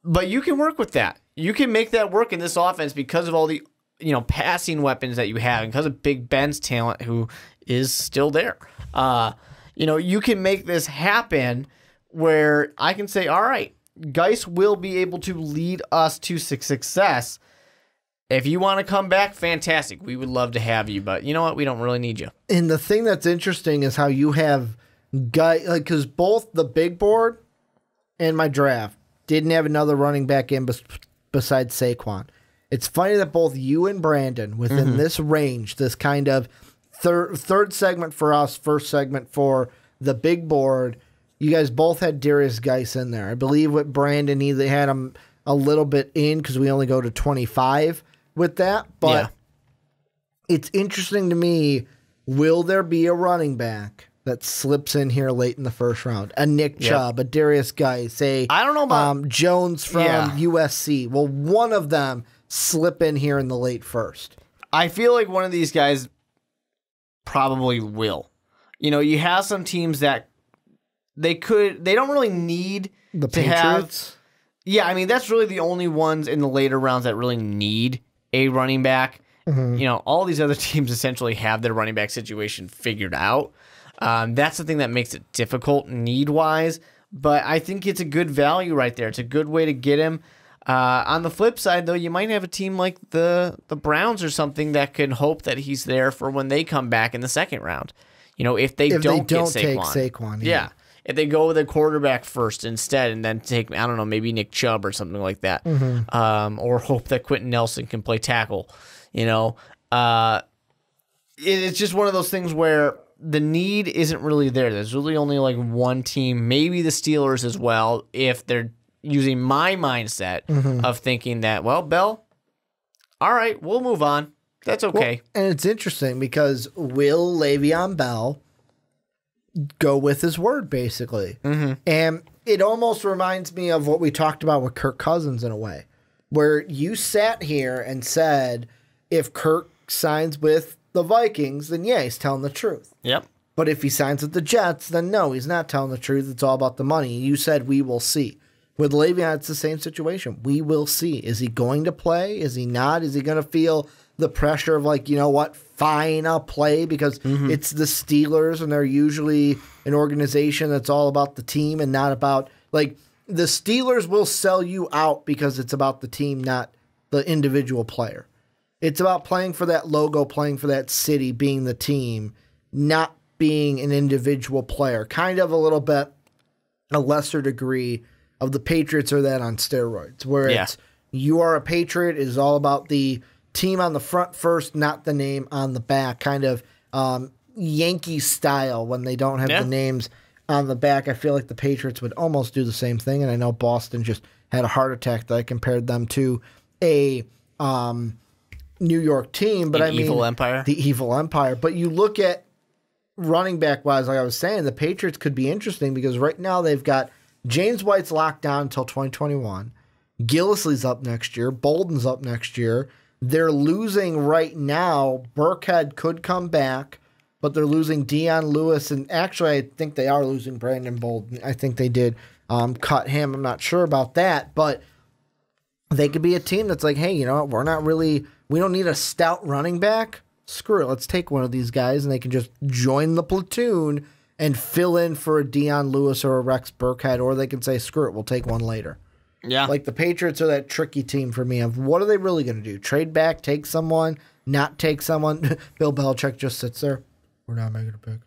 Speaker 3: But you can work with that. You can make that work in this offense because of all the passing weapons that you have and because of Big Ben's talent, who is still there. You can make this happen where I can say, all right, Geis will be able to lead us to success. If you want to come back, fantastic. We would love to have you, but you know what? We don't really need you.
Speaker 2: And the thing that's interesting is how you have Geis, because both the big board and my draft didn't have another running back in besides Saquon. It's funny that both you and Brandon, within this range, this kind of third segment for us, first segment for the big board, you guys both had Darius Geis in there. I believe with Brandon, he had him a little bit in because we only go to 25 with that. But it's interesting to me, will there be a running back that slips in here late in the first round? A Nick Chubb, a Darius Geis, I don't know about Jones from USC. Will one of them slip in here in the late first?
Speaker 3: I feel like one of these guys probably will. You have some teams that they don't really need
Speaker 2: the
Speaker 3: to
Speaker 2: Patriots.
Speaker 3: I mean, that's really the only ones in the later rounds that really need a running back. All these other teams essentially have their running back situation figured out. That's the thing that makes it difficult need-wise, but I think it's a good value right there. It's a good way to get him. On the flip side, though, you might have a team like the Browns or something that can hope that he's there for when they come back in the second round. If they don't get
Speaker 2: take Saquon.
Speaker 3: Yeah. If they go with a quarterback first instead and then take, I don't know, maybe Nick Chubb or something like that. Or hope that Quentin Nelson can play tackle. It's just one of those things where the need isn't really there. There's really only like one team, maybe the Steelers as well, if they're using my mindset of thinking that, well, Bell, all right, we'll move on. That's okay.
Speaker 2: Well, and it's interesting because will Le'Veon Bell go with his word, basically? And it almost reminds me of what we talked about with Kirk Cousins in a way, where you sat here and said, if Kirk signs with the Vikings, then yeah, he's telling the truth.
Speaker 3: Yep.
Speaker 2: But if he signs with the Jets, then no, he's not telling the truth. It's all about the money. You said we will see. With Le'Veon, it's the same situation. We will see. Is he going to play? Is he not? Is he going to feel the pressure of like, you know what, fine, I'll play because it's the Steelers and they're usually an organization that's all about the team and not about, like, the Steelers will sell you out because it's about the team, not the individual player. It's about playing for that logo, playing for that city, being the team, not being an individual player. Kind of a little bit, a lesser degree of the Patriots are that on steroids, where it's you are a Patriot, it is all about the team on the front first, not the name on the back, kind of Yankee style when they don't have the names on the back. I feel like the Patriots would almost do the same thing, and I know Boston just had a heart attack that I compared them to a New York team, but
Speaker 3: Evil Empire.
Speaker 2: The Evil Empire. But you look at running back wise, like I was saying, the Patriots could be interesting because right now they've got James White's locked down until 2021. Gillislee's up next year. Bolden's up next year. They're losing right now. Burkhead could come back, but they're losing Dion Lewis. And actually, I think they are losing Brandon Bolden. I think they did cut him. I'm not sure about that, but they could be a team that's like, hey, you know what? We don't need a stout running back. Screw it. Let's take one of these guys, and they can just join the platoon and fill in for a Deion Lewis or a Rex Burkhead, or they can say, screw it, we'll take one later.
Speaker 3: Yeah.
Speaker 2: Like the Patriots are that tricky team for me of what are they really going to do? Trade back, take someone, not take someone? Bill Belichick just sits there. We're not making a pick.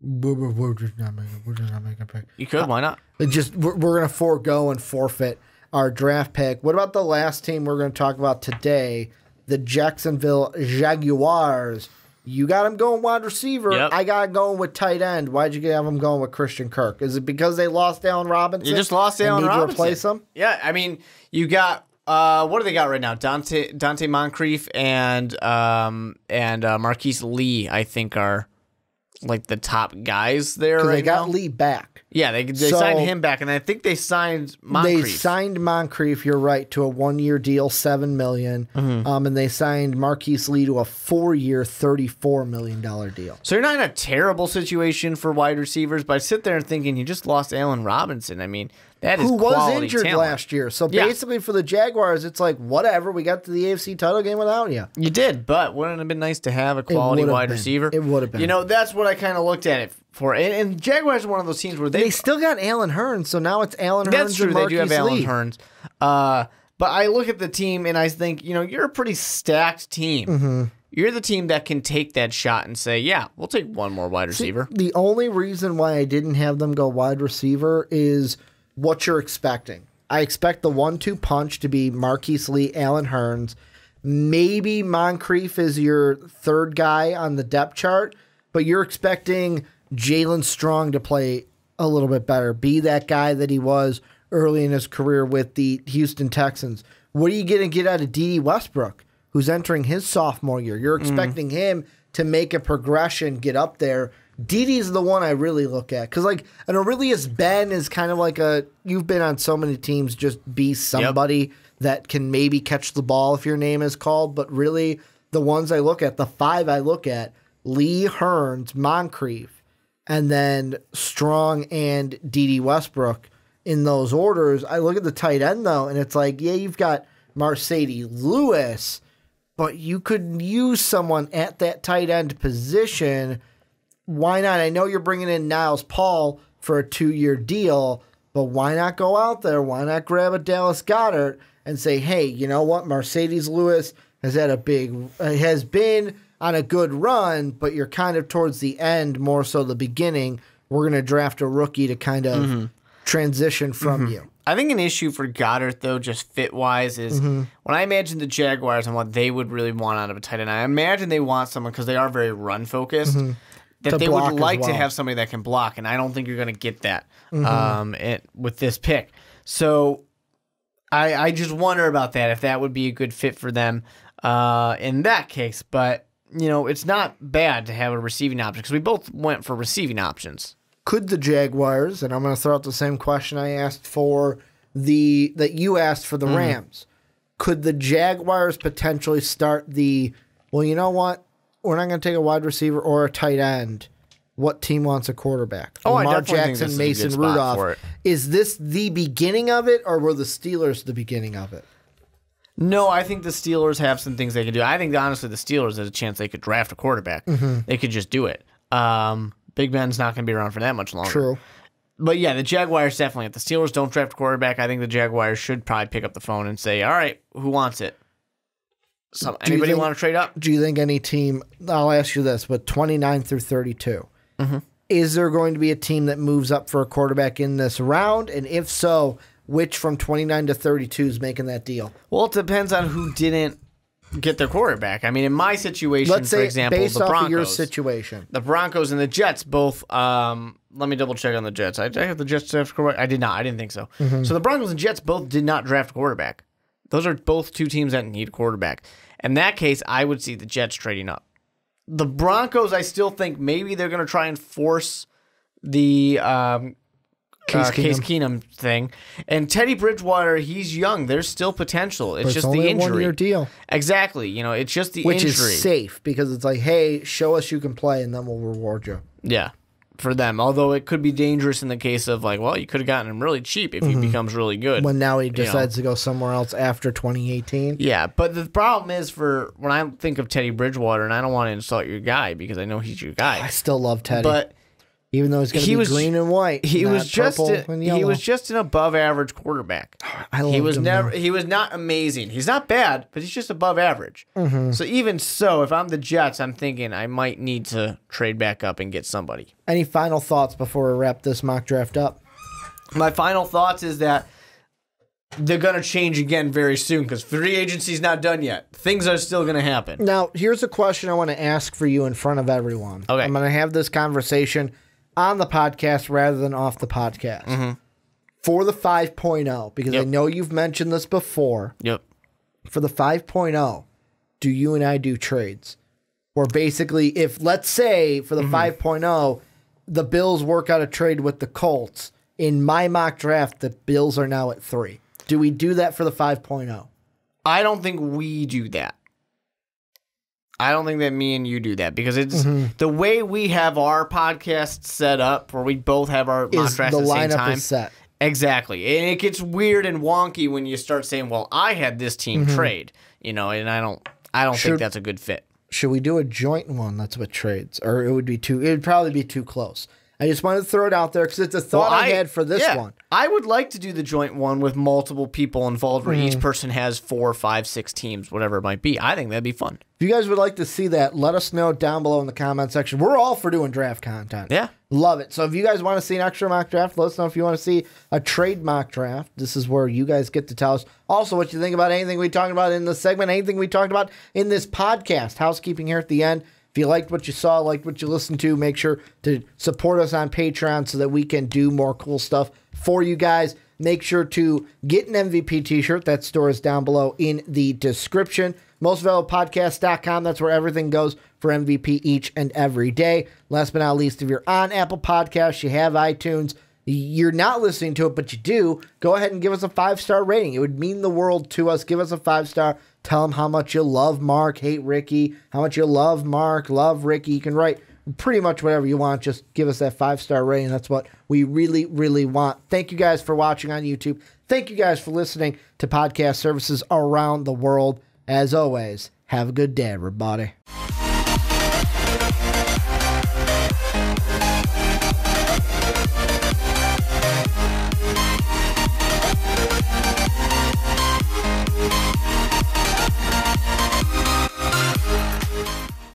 Speaker 2: We're just not making a pick.
Speaker 3: You could, why not?
Speaker 2: We're going to forego and forfeit our draft pick. What about the last team we're going to talk about today? The Jacksonville Jaguars. You got them going wide receiver.
Speaker 3: Yep.
Speaker 2: I got them going with tight end. Why'd you have them going with Christian Kirk? Is it because they lost Allen Robinson?
Speaker 3: You just lost Allen Robinson.
Speaker 2: Need to replace him?
Speaker 3: Yeah, I mean, you got what do they got right now? Dante Moncrief and Marquise Lee, I think, are like the top guys there right now.
Speaker 2: They got Lee back.
Speaker 3: Yeah, they signed him back, and I think they signed Moncrief.
Speaker 2: They signed Moncrief, you're right, to a 1-year deal, $7 million. And they signed Marquise Lee to a 4-year, $34 million deal.
Speaker 3: So you're not in a terrible situation for wide receivers, but I sit there and thinking you just lost Allen Robinson. I mean, that is
Speaker 2: who
Speaker 3: quality
Speaker 2: was injured
Speaker 3: talent.
Speaker 2: last year. So basically for the Jaguars, it's like, whatever, we got to the AFC title game without you.
Speaker 3: You did, but wouldn't it have been nice to have a quality wide receiver?
Speaker 2: It would have been.
Speaker 3: You know, that's what I kind of looked at it for. And Jaguars are one of those teams where
Speaker 2: they still got Allen Hurns, so now it's Allen Hurns.
Speaker 3: That's true.
Speaker 2: And
Speaker 3: They
Speaker 2: Marquise
Speaker 3: do have Allen
Speaker 2: Lee.
Speaker 3: Hurns. But I look at the team and I think, you know, you're a pretty stacked team. You're the team that can take that shot and say, yeah, we'll take one more wide receiver.
Speaker 2: The only reason why I didn't have them go wide receiver is what you're expecting. I expect the 1-2 punch to be Marquise Lee, Allen Hurns. Maybe Moncrief is your third guy on the depth chart, but you're expecting Jalen Strong to play a little bit better, be that guy that he was early in his career with the Houston Texans. What are you going to get out of D.D. Westbrook, who's entering his sophomore year? You're expecting him to make a progression, get up there. D.D.'s the one I really look at. Because, like, an Aurelius Ben is kind of like you've been on so many teams, just be somebody that can maybe catch the ball if your name is called. But really, the ones I look at, the 5 I look at, Lee, Hurns, Moncrief, and then Strong and D.D. Westbrook in those orders. I look at the tight end, though, and it's like, yeah, you've got Mercedes Lewis, but you could use someone at that tight end position. Why not? I know you're bringing in Niles Paul for a 2-year deal, but why not go out there? Why not grab a Dallas Goedert and say, hey, you know what? Mercedes Lewis has been on a good run, but you're kind of towards the end, more so the beginning. We're going to draft a rookie to kind of transition from you.
Speaker 3: I think an issue for Goddard, though, just fit-wise, is when I imagine the Jaguars and what they would really want out of a tight end, I imagine they want someone, because they are very run-focused, that they would like to have somebody that can block, and I don't think you're going to get that with this pick. So I just wonder about that, if that would be a good fit for them in that case. But, you know, it's not bad to have a receiving option, because we both went for receiving options.
Speaker 2: Could the Jaguars, and I'm going to throw out the same question I asked for that you asked for the Rams, could the Jaguars potentially start well, you know what? We're not going to take a wide receiver or a tight end. What team wants a quarterback?
Speaker 3: Oh,
Speaker 2: Lamar
Speaker 3: I definitely
Speaker 2: Jackson,
Speaker 3: think this is a
Speaker 2: Mason
Speaker 3: good spot
Speaker 2: Rudolph.
Speaker 3: for it.
Speaker 2: Is this the beginning of it, or were the Steelers the beginning of it?
Speaker 3: No, I think the Steelers have some things they could do. I think, honestly, the Steelers has a chance they could draft a quarterback. They could just do it. Big Ben's not going to be around for that much longer.
Speaker 2: True.
Speaker 3: But yeah, the Jaguars definitely. If the Steelers don't draft a quarterback, I think the Jaguars should probably pick up the phone and say, all right, who wants it? Anybody want to trade up?
Speaker 2: Do you think any team, I'll ask you this, but 29 through 32, is there going to be a team that moves up for a quarterback in this round? And if so, which from 29 to 32 is making that deal?
Speaker 3: Well, it depends on who didn't get their quarterback. I mean, in my situation,
Speaker 2: Let's say,
Speaker 3: for example,
Speaker 2: based
Speaker 3: the
Speaker 2: off
Speaker 3: Broncos.
Speaker 2: of your situation.
Speaker 3: The Broncos and the Jets both, let me double check on the Jets. I have the Jets draft quarterback. I did not. I didn't think so. So the Broncos and Jets both did not draft a quarterback. Those are both two teams that need a quarterback. In that case, I would see the Jets trading up. The Broncos, I still think maybe they're going to try and force the Case Keenum thing. And Teddy Bridgewater, he's young. There's still potential. It's just
Speaker 2: only
Speaker 3: the injury.
Speaker 2: A 1-year deal.
Speaker 3: Exactly. You know, it's just the
Speaker 2: Which
Speaker 3: injury.
Speaker 2: is safe, because it's like, hey, show us you can play, and then we'll reward you.
Speaker 3: Yeah, for them. Although it could be dangerous in the case of, like, well, you could have gotten him really cheap if he becomes really good.
Speaker 2: When now he decides to go somewhere else after 2018.
Speaker 3: Yeah, but the problem is, for when I think of Teddy Bridgewater, and I don't want to insult your guy because I know he's your guy.
Speaker 2: I still love Teddy.
Speaker 3: But
Speaker 2: Even though it's going to be green and white.
Speaker 3: He was just an above average quarterback.
Speaker 2: I loved him.
Speaker 3: He was not amazing. He's not bad, but he's just above average.
Speaker 2: Mm-hmm.
Speaker 3: So even so, if I'm the Jets, I'm thinking I might need to trade back up and get somebody.
Speaker 2: Any final thoughts before we wrap this mock draft up?
Speaker 3: My final thoughts is that they're going to change again very soon because free agency's not done yet. Things are still going to happen.
Speaker 2: Now, here's a question I want to ask for you in front of everyone.
Speaker 3: Okay.
Speaker 2: I'm going to have this conversation on the podcast rather than off the podcast.
Speaker 3: Mm-hmm.
Speaker 2: For the 5.0, because I know you've mentioned this before.
Speaker 3: Yep.
Speaker 2: For the 5.0, do you and I do trades? Or basically, if, let's say, for the 5.0, the Bills work out a trade with the Colts, in my mock draft, the Bills are now at 3. Do we do that for the 5.0?
Speaker 3: I don't think we do that. I don't think that me and you do that because it's the way we have our podcast set up where we both have our mock draft at the same time.
Speaker 2: Is set.
Speaker 3: Exactly. And it gets weird and wonky when you start saying, well, I had this team trade, and I don't think that's a good fit.
Speaker 2: Should we do a joint one that's with trades? Or it would probably be too close. I just wanted to throw it out there because it's a thought I had for this one.
Speaker 3: I would like to do the joint one with multiple people involved where each person has 4, 5, 6 teams, whatever it might be. I think that'd be fun.
Speaker 2: If you guys would like to see that, let us know down below in the comment section. We're all for doing draft content.
Speaker 3: Yeah.
Speaker 2: Love it. So if you guys want to see an extra mock draft, let us know if you want to see a trade mock draft. This is where you guys get to tell us also what you think about anything we talked about in this segment, anything we talked about in this podcast. Housekeeping here at the end. If you liked what you saw, liked what you listened to, make sure to support us on Patreon so that we can do more cool stuff for you guys. Make sure to get an MVP t-shirt. That store is down below in the description. MostValuablePodcast.com. That's where everything goes for MVP each and every day. Last but not least, if you're on Apple Podcasts, you have iTunes, you're not listening to it, but you do, go ahead and give us a 5-star rating. It would mean the world to us. Give us a 5-star. Tell them how much you love Mark, hate Ricky, how much you love Mark, love Ricky. You can write pretty much whatever you want. Just give us that 5-star rating. That's what we really, really want. Thank you guys for watching on YouTube. Thank you guys for listening to podcast services around the world. As always, have a good day, everybody.